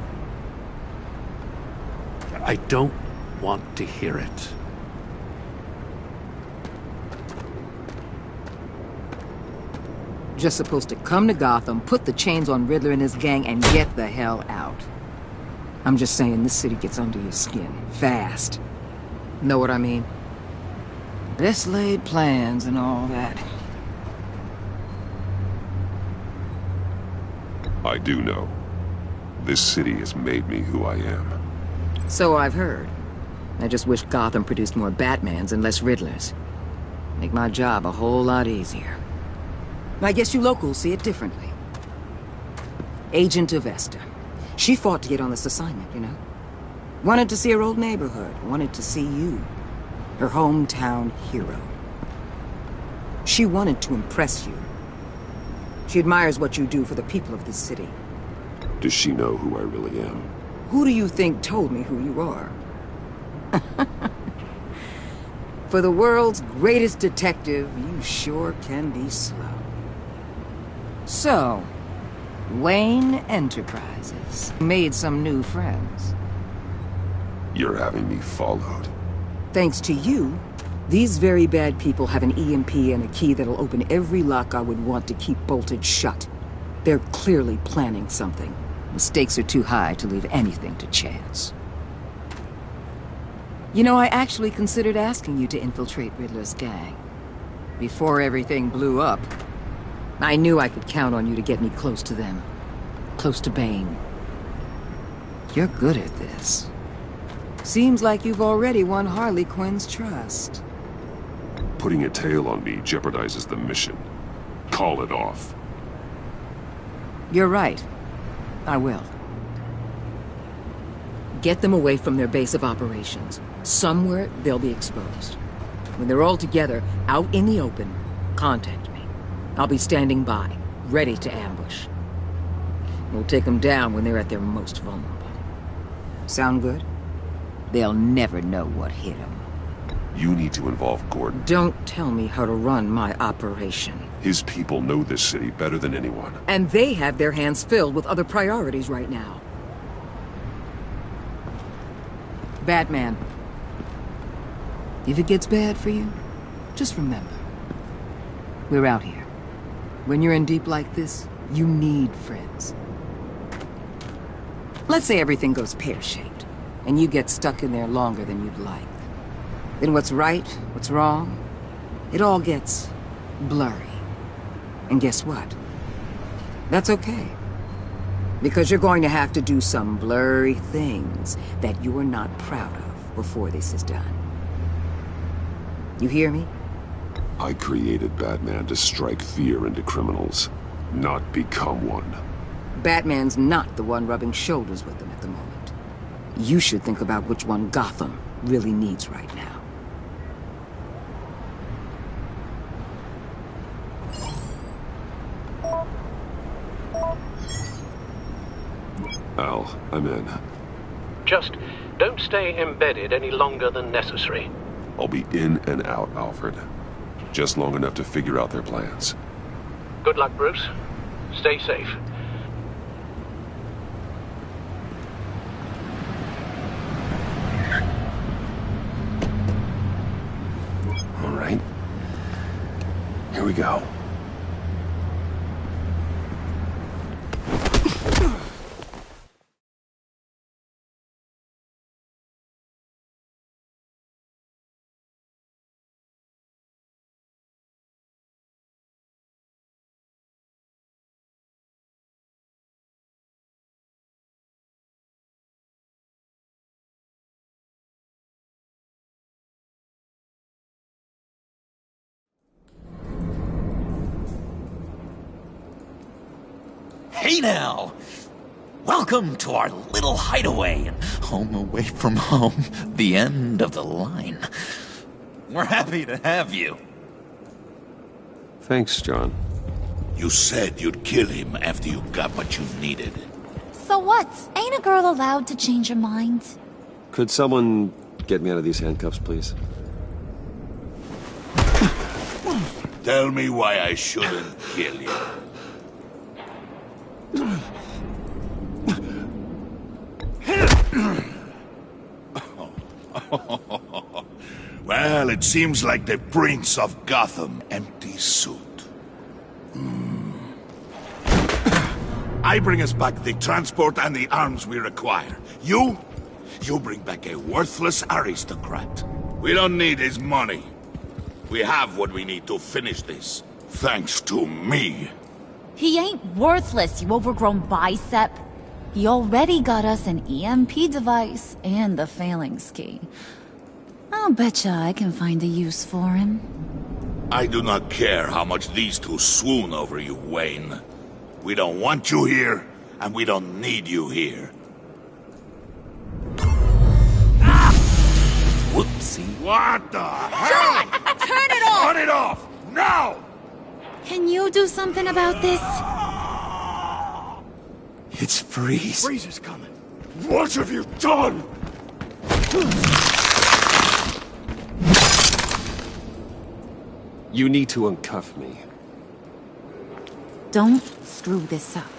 I don't want to hear it. Just supposed to come to Gotham, put the chains on Riddler and his gang, and get the hell out. I'm just saying, this city gets under your skin. Fast. Know what I mean? Best laid plans and all that. I do know. This city has made me who I am. So I've heard. I just wish Gotham produced more Batmans and less Riddlers. Make my job a whole lot easier. I guess you locals see it differently. Agent Avesta. She fought to get on this assignment, you know? Wanted to see her old neighborhood. Wanted to see you. Her hometown hero. She wanted to impress you. She admires what you do for the people of this city. Does she know who I really am? Who do you think told me who you are? For the world's greatest detective, you sure can be slow. So, Wayne Enterprises made some new friends. You're having me followed. Thanks to you, these very bad people have an EMP and a key that'll open every lock I would want to keep bolted shut. They're clearly planning something. The stakes are too high to leave anything to chance. You know, I actually considered asking you to infiltrate Riddler's gang. Before everything blew up, I knew I could count on you to get me close to them. Close to Bane. You're good at this. Seems like you've already won Harley Quinn's trust. Putting a tail on me jeopardizes the mission. Call it off. You're right. I will. Get them away from their base of operations. Somewhere they'll be exposed. When they're all together, out in the open, contact me. I'll be standing by, ready to ambush. We'll take them down when they're at their most vulnerable. Sound good? They'll never know what hit them. You need to involve Gordon. Don't tell me how to run my operation. His people know this city better than anyone. And they have their hands filled with other priorities right now. Batman. If it gets bad for you, just remember. We're out here. When you're in deep like this, you need friends. Let's say everything goes pear-shaped, and you get stuck in there longer than you'd like. Then what's right, what's wrong, it all gets blurry. And guess what? That's okay. Because you're going to have to do some blurry things that you're not proud of before this is done. You hear me? I created Batman to strike fear into criminals, not become one. Batman's not the one rubbing shoulders with them at the moment. You should think about which one Gotham really needs right now. Al, I'm in. Just don't stay embedded any longer than necessary. I'll be in and out, Alfred. Just long enough to figure out their plans. Good luck, Bruce. Stay safe. All right. Here we go. Hey now! Welcome to our little hideaway and home away from home, the end of the line. We're happy to have you. Thanks, John. You said you'd kill him after you got what you needed. So what? Ain't a girl allowed to change her mind? Could someone get me out of these handcuffs, please? Tell me why I shouldn't kill you. Well, it seems like the Prince of Gotham. Empty suit. I bring us back the transport and the arms we require. You bring back a worthless aristocrat. We don't need his money. We have what we need to finish this. Thanks to me. He ain't worthless, you overgrown bicep. He already got us an EMP device and the phalanx key. I'll betcha I can find a use for him. I do not care how much these two swoon over you, Wayne. We don't want you here, and we don't need you here. Whoopsie. What the hell? John! Turn it off! Turn it off! Now! Can you do something about this? It's Freeze. Freeze is coming. What have you done? You need to uncuff me. Don't screw this up.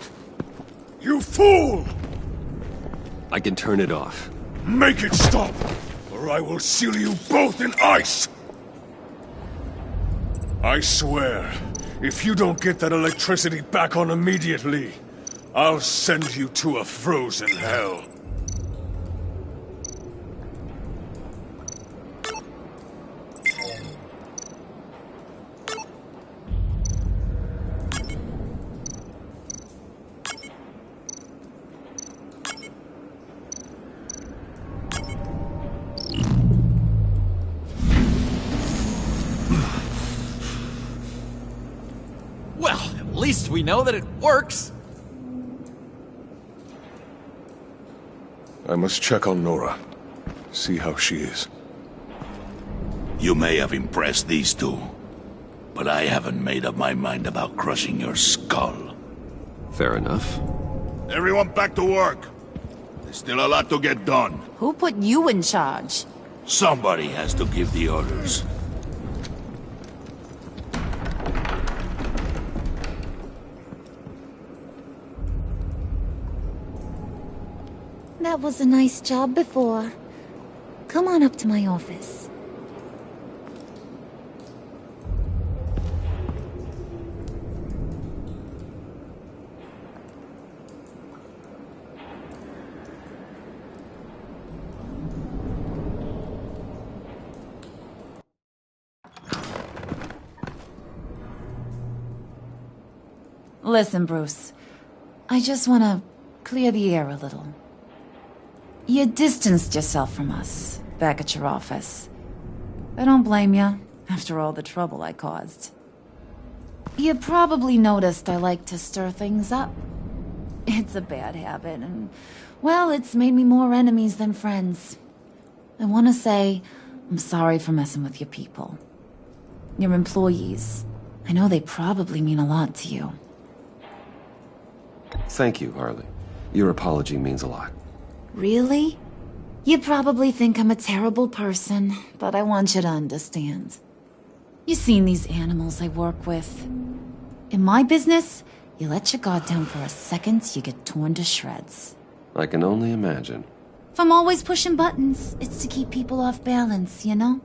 You fool! I can turn it off. Make it stop, or I will seal you both in ice! I swear, if you don't get that electricity back on immediately, I'll send you to a frozen hell. Well, at least we know that it works. I must check on Nora. See how she is. You may have impressed these two, but I haven't made up my mind about crushing your skull. Fair enough. Everyone back to work. There's still a lot to get done. Who put you in charge? Somebody has to give the orders. That was a nice job before. Come on up to my office. Listen, Bruce. I just want to clear the air a little. You distanced yourself from us, back at your office. I don't blame you, after all the trouble I caused. You probably noticed I like to stir things up. It's a bad habit, and, well, it's made me more enemies than friends. I want to say I'm sorry for messing with your people. Your employees. I know they probably mean a lot to you. Thank you, Harley. Your apology means a lot. Really? You probably think I'm a terrible person, but I want you to understand. You've seen these animals I work with. In my business, you let your guard down for a second, you get torn to shreds. I can only imagine. If I'm always pushing buttons, it's to keep people off balance, you know?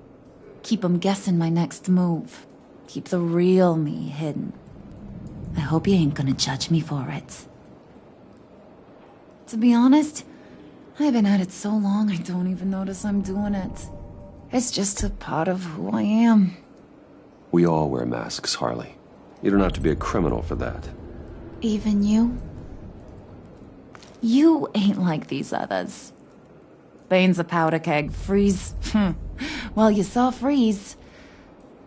Keep them guessing my next move. Keep the real me hidden. I hope you ain't gonna judge me for it. To be honest, I've been at it so long I don't even notice I'm doing it. It's just a part of who I am. We all wear masks, Harley. You don't have to be a criminal for that. Even you? You ain't like these others. Bane's a powder keg. Freeze. Well, you saw Freeze.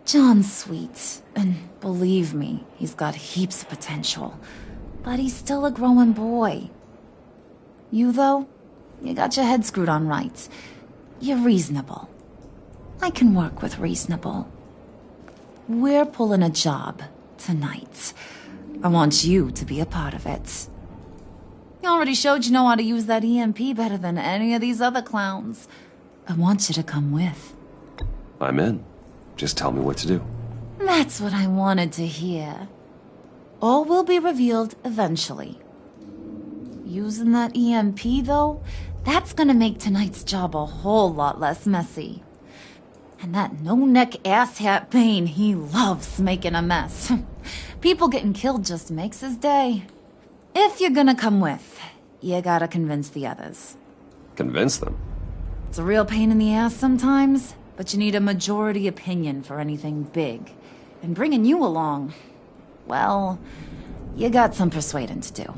John's sweet, and believe me, he's got heaps of potential. But he's still a growing boy. You, though? You got your head screwed on right. You're reasonable. I can work with reasonable. We're pulling a job tonight. I want you to be a part of it. You already showed you know how to use that EMP better than any of these other clowns. I want you to come with. I'm in. Just tell me what to do. That's what I wanted to hear. All will be revealed eventually. Using that EMP, though, that's gonna make tonight's job a whole lot less messy. And that no-neck asshat Bane, he loves making a mess. People getting killed just makes his day. If you're gonna come with, you gotta convince the others. Convince them? It's a real pain in the ass sometimes, but you need a majority opinion for anything big. And bringing you along, well, you got some persuading to do.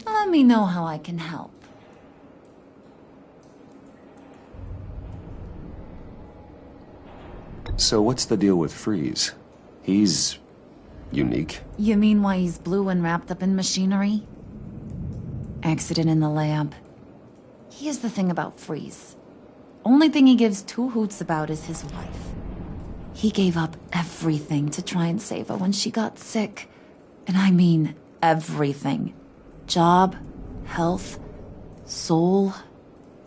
Let me know how I can help. So what's the deal with Freeze? He's unique. You mean why he's blue and wrapped up in machinery? Accident in the lab. Here's the thing about Freeze. Only thing he gives two hoots about is his wife. He gave up everything to try and save her when she got sick. And I mean everything. Job, health, soul,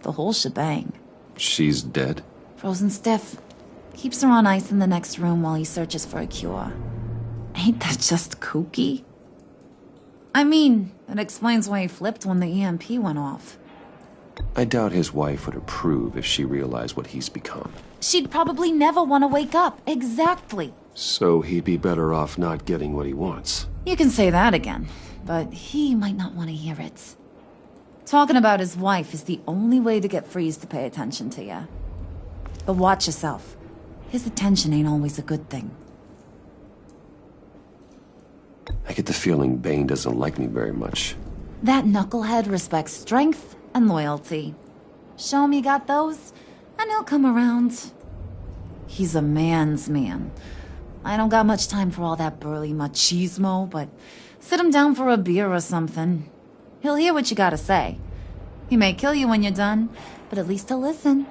the whole shebang. She's dead? Frozen stiff. Keeps her on ice in the next room while he searches for a cure. Ain't that just kooky? I mean, it explains why he flipped when the EMP went off. I doubt his wife would approve if she realized what he's become. She'd probably never want to wake up. Exactly. So he'd be better off not getting what he wants. You can say that again, but he might not want to hear it. Talking about his wife is the only way to get Freeze to pay attention to you. But watch yourself. His attention ain't always a good thing. I get the feeling Bane doesn't like me very much. That knucklehead respects strength and loyalty. Show him you got those, and he'll come around. He's a man's man. I don't got much time for all that burly machismo, but sit him down for a beer or something. He'll hear what you gotta say. He may kill you when you're done, but at least he'll listen.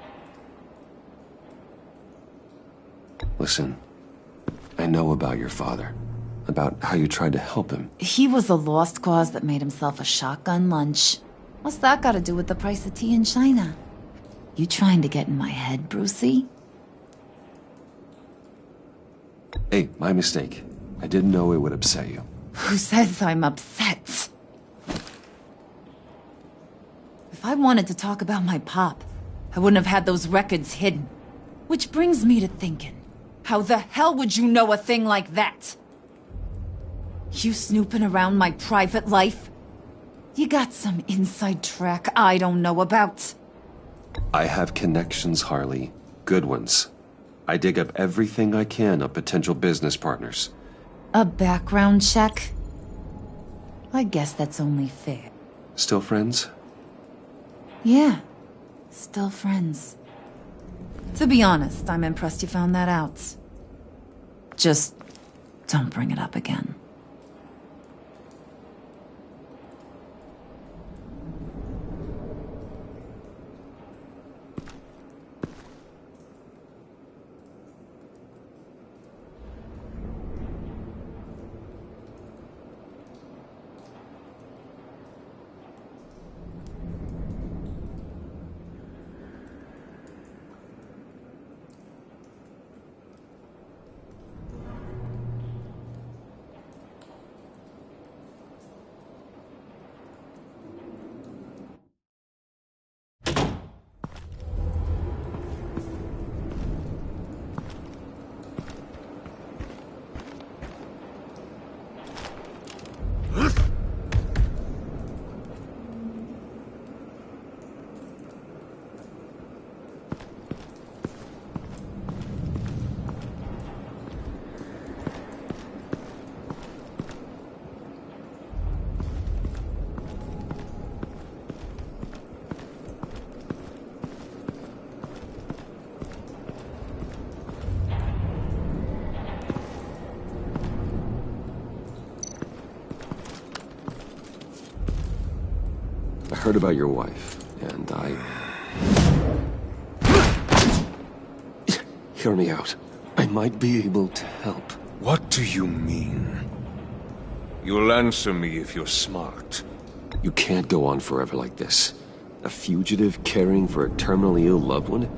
Listen, I know about your father. About how you tried to help him. He was a lost cause that made himself a shotgun lunch. What's that got to do with the price of tea in China? You trying to get in my head, Brucey? Hey, my mistake. I didn't know it would upset you. Who says I'm upset? If I wanted to talk about my pop, I wouldn't have had those records hidden. Which brings me to thinking, how the hell would you know a thing like that? You snooping around my private life? You got some inside track I don't know about. I have connections, Harley. Good ones. I dig up everything I can of potential business partners. A background check? I guess that's only fair. Still friends? Yeah, still friends. To be honest, I'm impressed you found that out. Just don't bring it up again. I heard about your wife, and Hear me out. I might be able to help. What do you mean? You'll answer me if you're smart. You can't go on forever like this. A fugitive caring for a terminally ill loved one?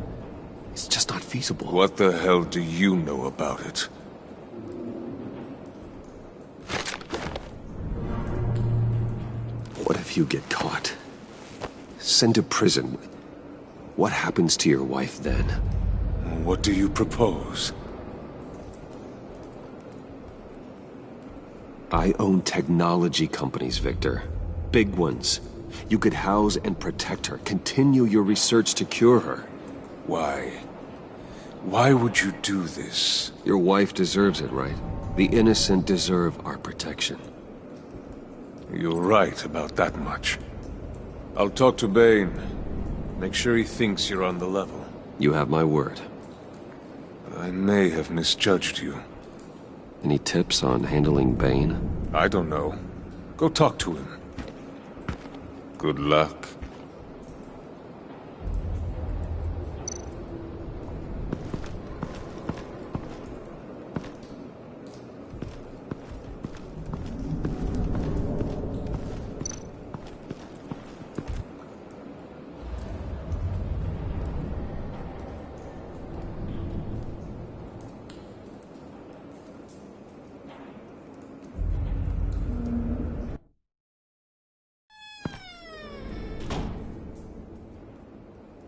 It's just not feasible. What the hell do you know about it? What if you get caught? Sent to prison. What happens to your wife then? What do you propose? I own technology companies, Victor. Big ones. You could house and protect her, continue your research to cure her. Why? Why would you do this? Your wife deserves it, right? The innocent deserve our protection. You're right about that much. I'll talk to Bane. Make sure he thinks you're on the level. You have my word. I may have misjudged you. Any tips on handling Bane? I don't know. Go talk to him. Good luck.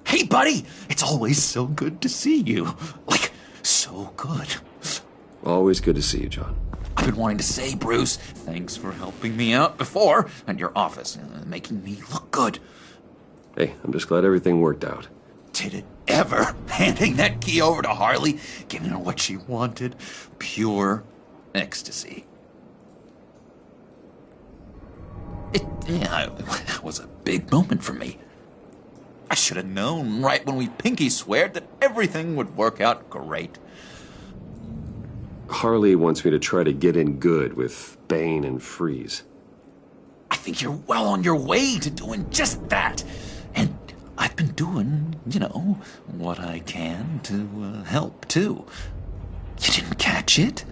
Hey, buddy! It's always so good to see you. Like, so good. Always good to see you, John. I've been wanting to say, Bruce, thanks for helping me out before at your office, making me look good. Hey, I'm just glad everything worked out. Did it ever? Handing that key over to Harley, giving her what she wanted. Pure ecstasy. It was a big moment for me. I should have known right when we pinky sweared that everything would work out great. Harley wants me to try to get in good with Bane and Freeze. I think you're well on your way to doing just that. And I've been doing, what I can to help, too. You didn't catch it?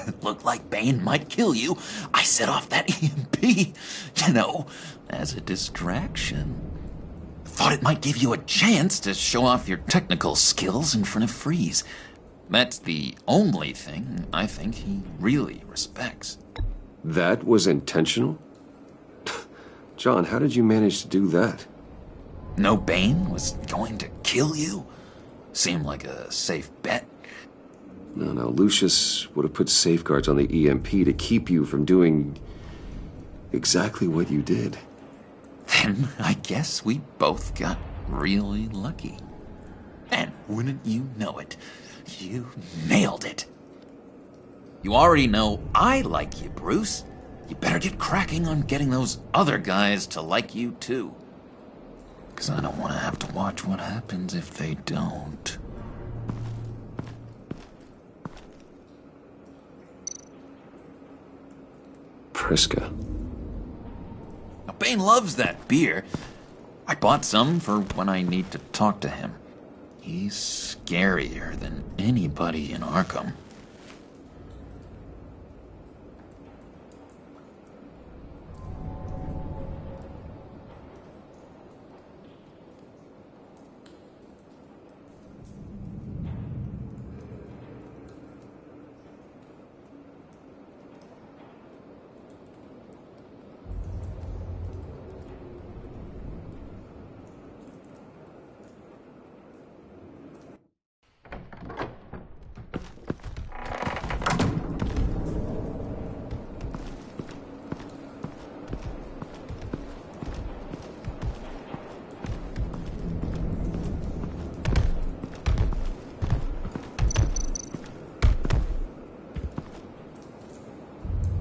It looked like Bane might kill you. I set off that EMP, as a distraction. Thought it might give you a chance to show off your technical skills in front of Freeze. That's the only thing I think he really respects. That was intentional? John, how did you manage to do that? No Bane was going to kill you? Seemed like a safe bet. No, Lucius would have put safeguards on the EMP to keep you from doing exactly what you did. Then I guess we both got really lucky. And wouldn't you know it, you nailed it. You already know I like you, Bruce. You better get cracking on getting those other guys to like you, too. 'Cause I don't want to have to watch what happens if they don't. Priska. Now, Bane loves that beer. I bought some for when I need to talk to him. He's scarier than anybody in Arkham.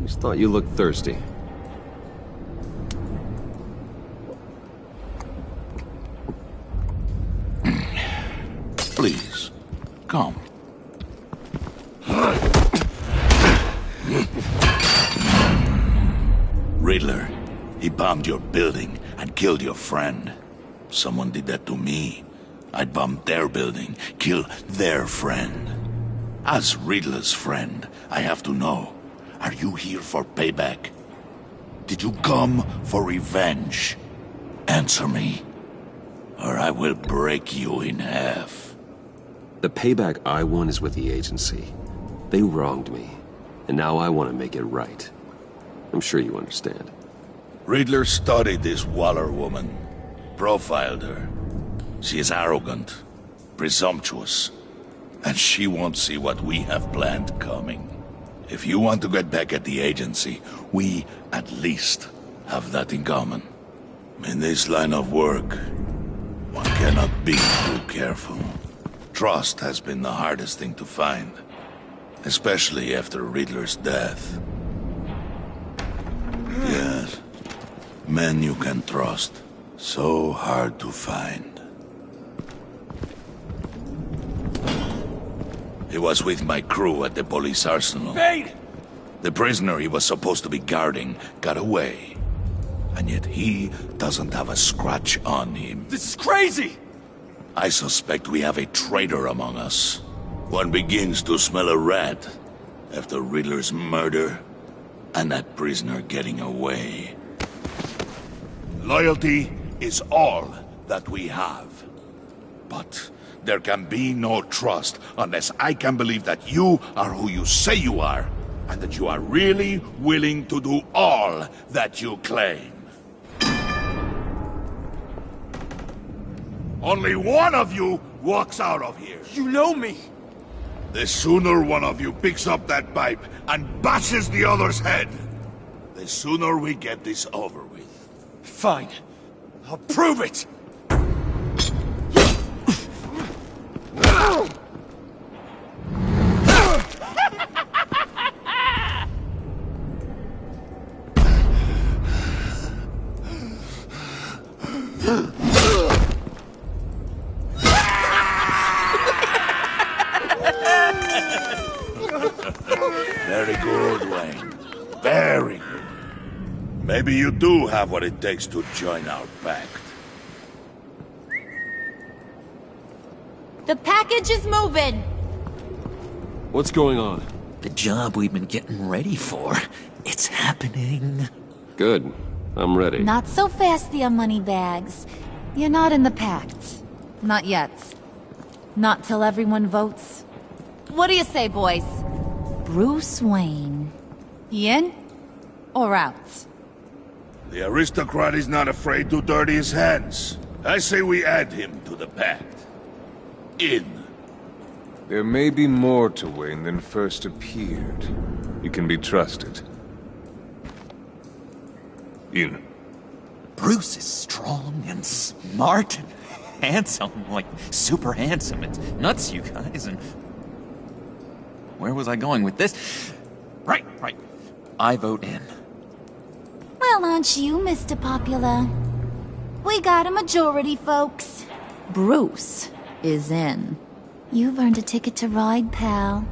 Just thought you looked thirsty. Please, come. Riddler, he bombed your building and killed your friend. Someone did that to me. I'd bomb their building, kill their friend. As Riddler's friend, I have to know, are you here for payback? Did you come for revenge? Answer me, or I will break you in half. The payback I want is with the agency. They wronged me, and now I want to make it right. I'm sure you understand. Riddler studied this Waller woman, profiled her. She is arrogant, presumptuous, and she won't see what we have planned coming. If you want to get back at the agency, we, at least, have that in common. In this line of work, one cannot be too careful. Trust has been the hardest thing to find, especially after Riddler's death. Yes, men you can trust. So hard to find. He was with my crew at the police arsenal. Bane! The prisoner he was supposed to be guarding got away. And yet he doesn't have a scratch on him. This is crazy! I suspect we have a traitor among us. One begins to smell a rat after Riddler's murder and that prisoner getting away. Loyalty is all that we have. But there can be no trust unless I can believe that you are who you say you are, and that you are really willing to do all that you claim. Only one of you walks out of here. You know me! The sooner one of you picks up that pipe and bashes the other's head, the sooner we get this over with. Fine. I'll prove it! Very good, Wayne. Very good. Maybe you do have what it takes to join our pact. The package is moving! What's going on? The job we've been getting ready for. It's happening. Good. I'm ready. Not so fast, the Moneybags. You're not in the pact. Not yet. Not till everyone votes. What do you say, boys? Bruce Wayne. He in? Or out? The aristocrat is not afraid to dirty his hands. I say we add him to the pact. In. There may be more to Wayne than first appeared. He can be trusted. In. Bruce is strong and smart and handsome, like super handsome. It's nuts, you guys, and... Where was I going with this? Right. I vote in. Well, aren't you, Mr. Popular? We got a majority, folks. Bruce is in. You've earned a ticket to ride, pal.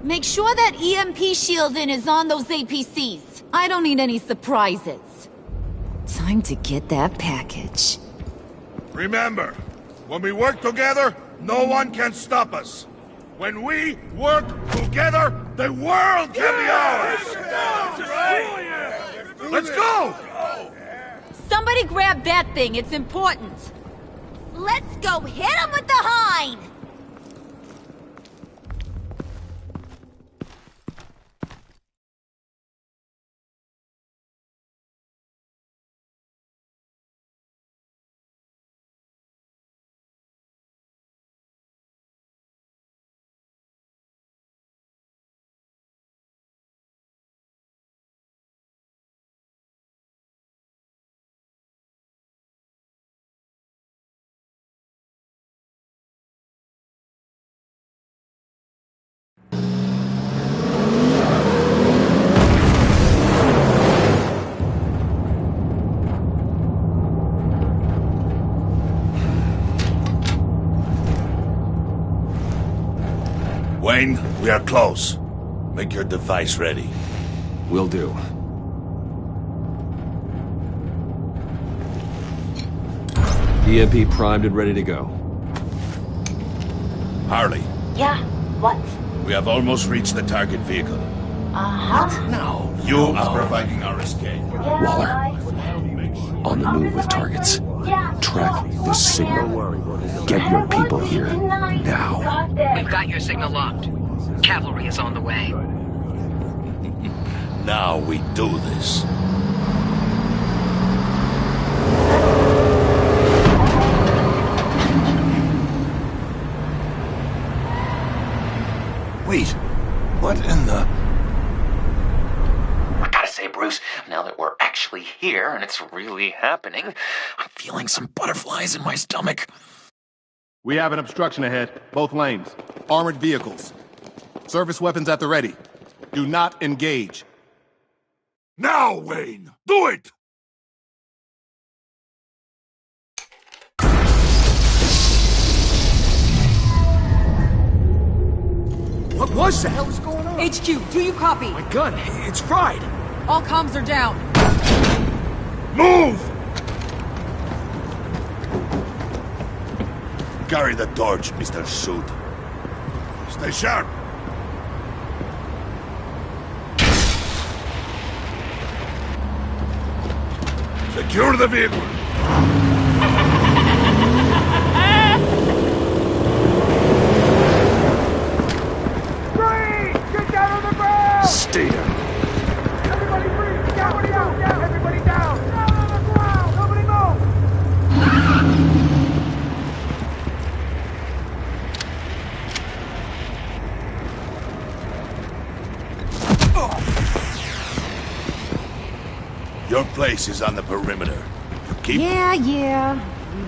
Make sure that EMP shielding is on those APCs. I don't need any surprises. Time to get that package. Remember, when we work together, no one can stop us. When we work together, the world can be ours! Let's go! Somebody grab that thing, it's important. Let's go hit him with the hind! Wayne, we are close. Make your device ready. Will do. EMP primed and ready to go. Harley. Yeah, what? We have almost reached the target vehicle. Uh-huh. No. You are providing our escape. Waller. On the move with targets. Track this signal. Get your people here. Now. We've got your signal locked. Cavalry is on the way. Now we do this. Wait, what in the... now that we're actually here and it's really happening, I'm feeling some butterflies in my stomach. We have an obstruction ahead, both lanes. Armored vehicles. Service weapons at the ready. Do not engage. Now, Wayne! Do it! What the hell is going on? HQ, do you copy? My gun, it's fried. All comms are down. Move! Carry the torch, Mr. Suit. Stay sharp. Secure the vehicle. Get down on the ground! Stay down. Everybody breathe! Down, down, down! Everybody down! Down on the ground! Nobody move! Your place is on the perimeter. You keep... Yeah.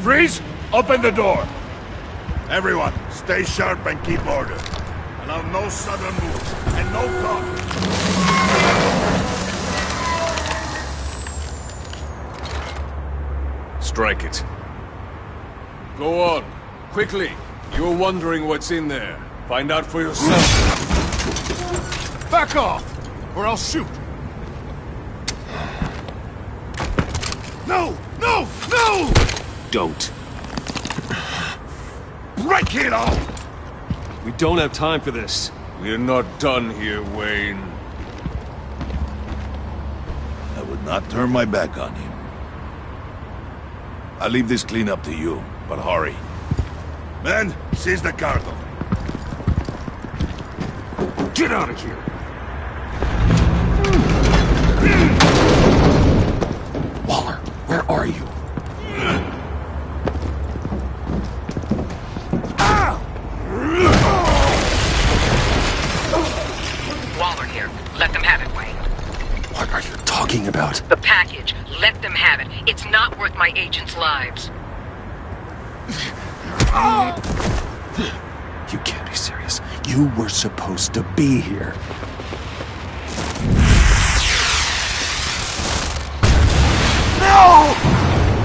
Freeze! Open the door! Everyone, stay sharp and keep order. Allow no sudden moves, and no talk. Strike it. Go on. Quickly. You're wondering what's in there. Find out for yourself. Back off, or I'll shoot. No! No! No! Don't. Break it off! We don't have time for this. We're not done here, Wayne. I would not turn my back on him. I'll leave this cleanup to you, but hurry. Men, seize the cargo. Get out of here! Waller, where are you? Waller here. Let them have it, Wayne. What are you talking about? The package. Let them have it. It's not worth my agents' lives. You can't be serious. You were supposed to be here. No!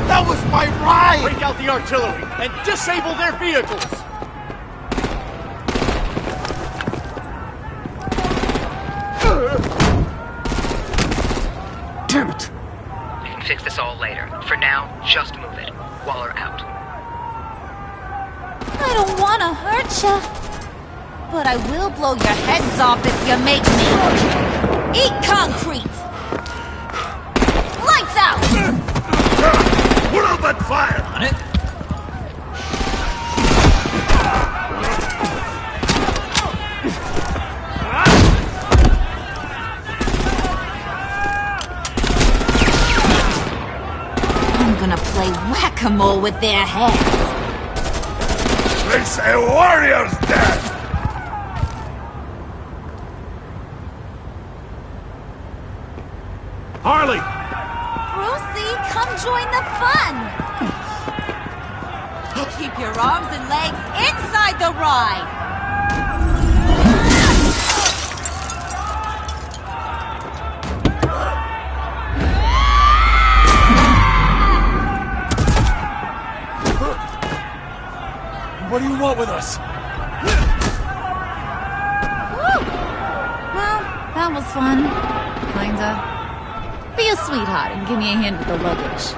That was my ride! Break out the artillery and disable their vehicles! Damn it! We can fix this all later. For now, just move it. Waller out. I don't want to hurt ya, but I will blow your heads off if you make me. Eat concrete! Lights out! Put out that fire! On it. I'm gonna play whack-a-mole with their heads. It's a warrior's death! Harley! Brucey, come join the fun! Keep your arms and legs inside the ride! What do you want with us? Woo! Well, that was fun. Kinda. Be a sweetheart and give me a hand with the luggage.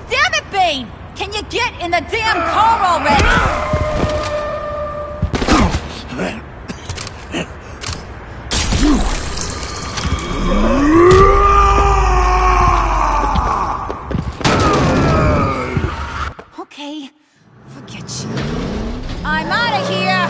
Damn it, Bane! Can you get in the damn car already? Okay, forget you. I'm out of here!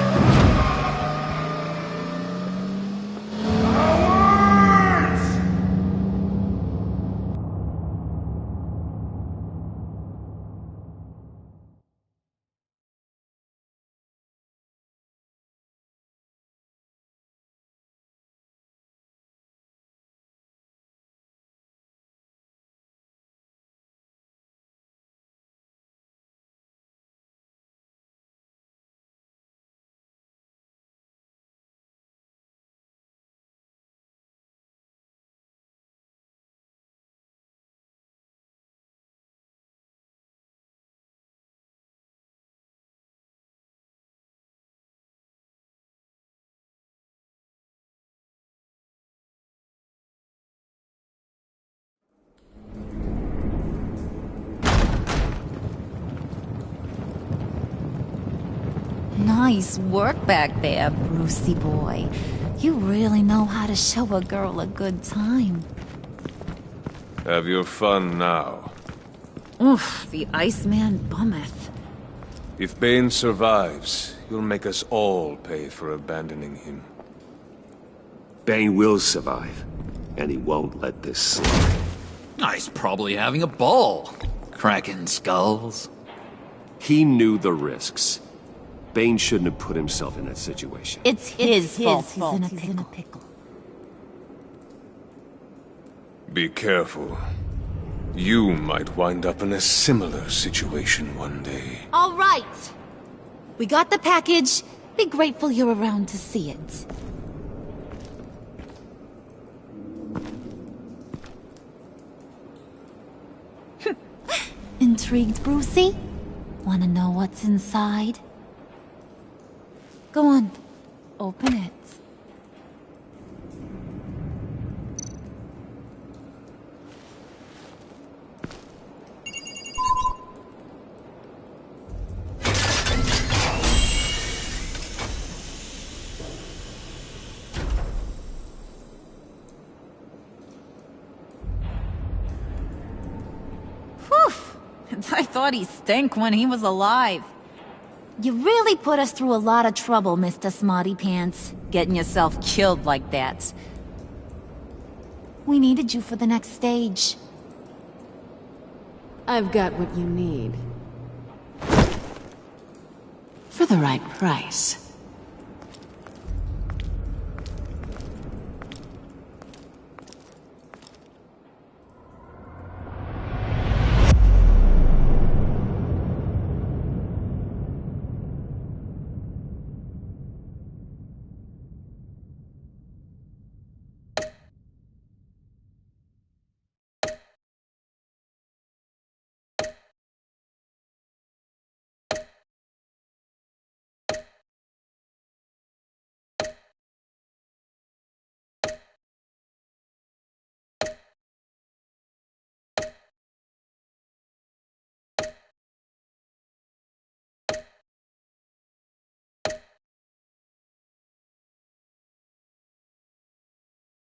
Nice work back there, Brucey boy. You really know how to show a girl a good time. Have your fun now. Oof, the Iceman bummeth. If Bane survives, you'll make us all pay for abandoning him. Bane will survive, and he won't let this slide. He's probably having a ball, cracking skulls. He knew the risks. Bane shouldn't have put himself in that situation. It's his fault he's in a pickle. Be careful. You might wind up in a similar situation one day. All right. We got the package. Be grateful you're around to see it. Intrigued, Brucey? Wanna know what's inside? Go on. Open it. I thought he stank when he was alive. You really put us through a lot of trouble, Mr. Smarty Pants. Getting yourself killed like that. We needed you for the next stage. I've got what you need. For the right price.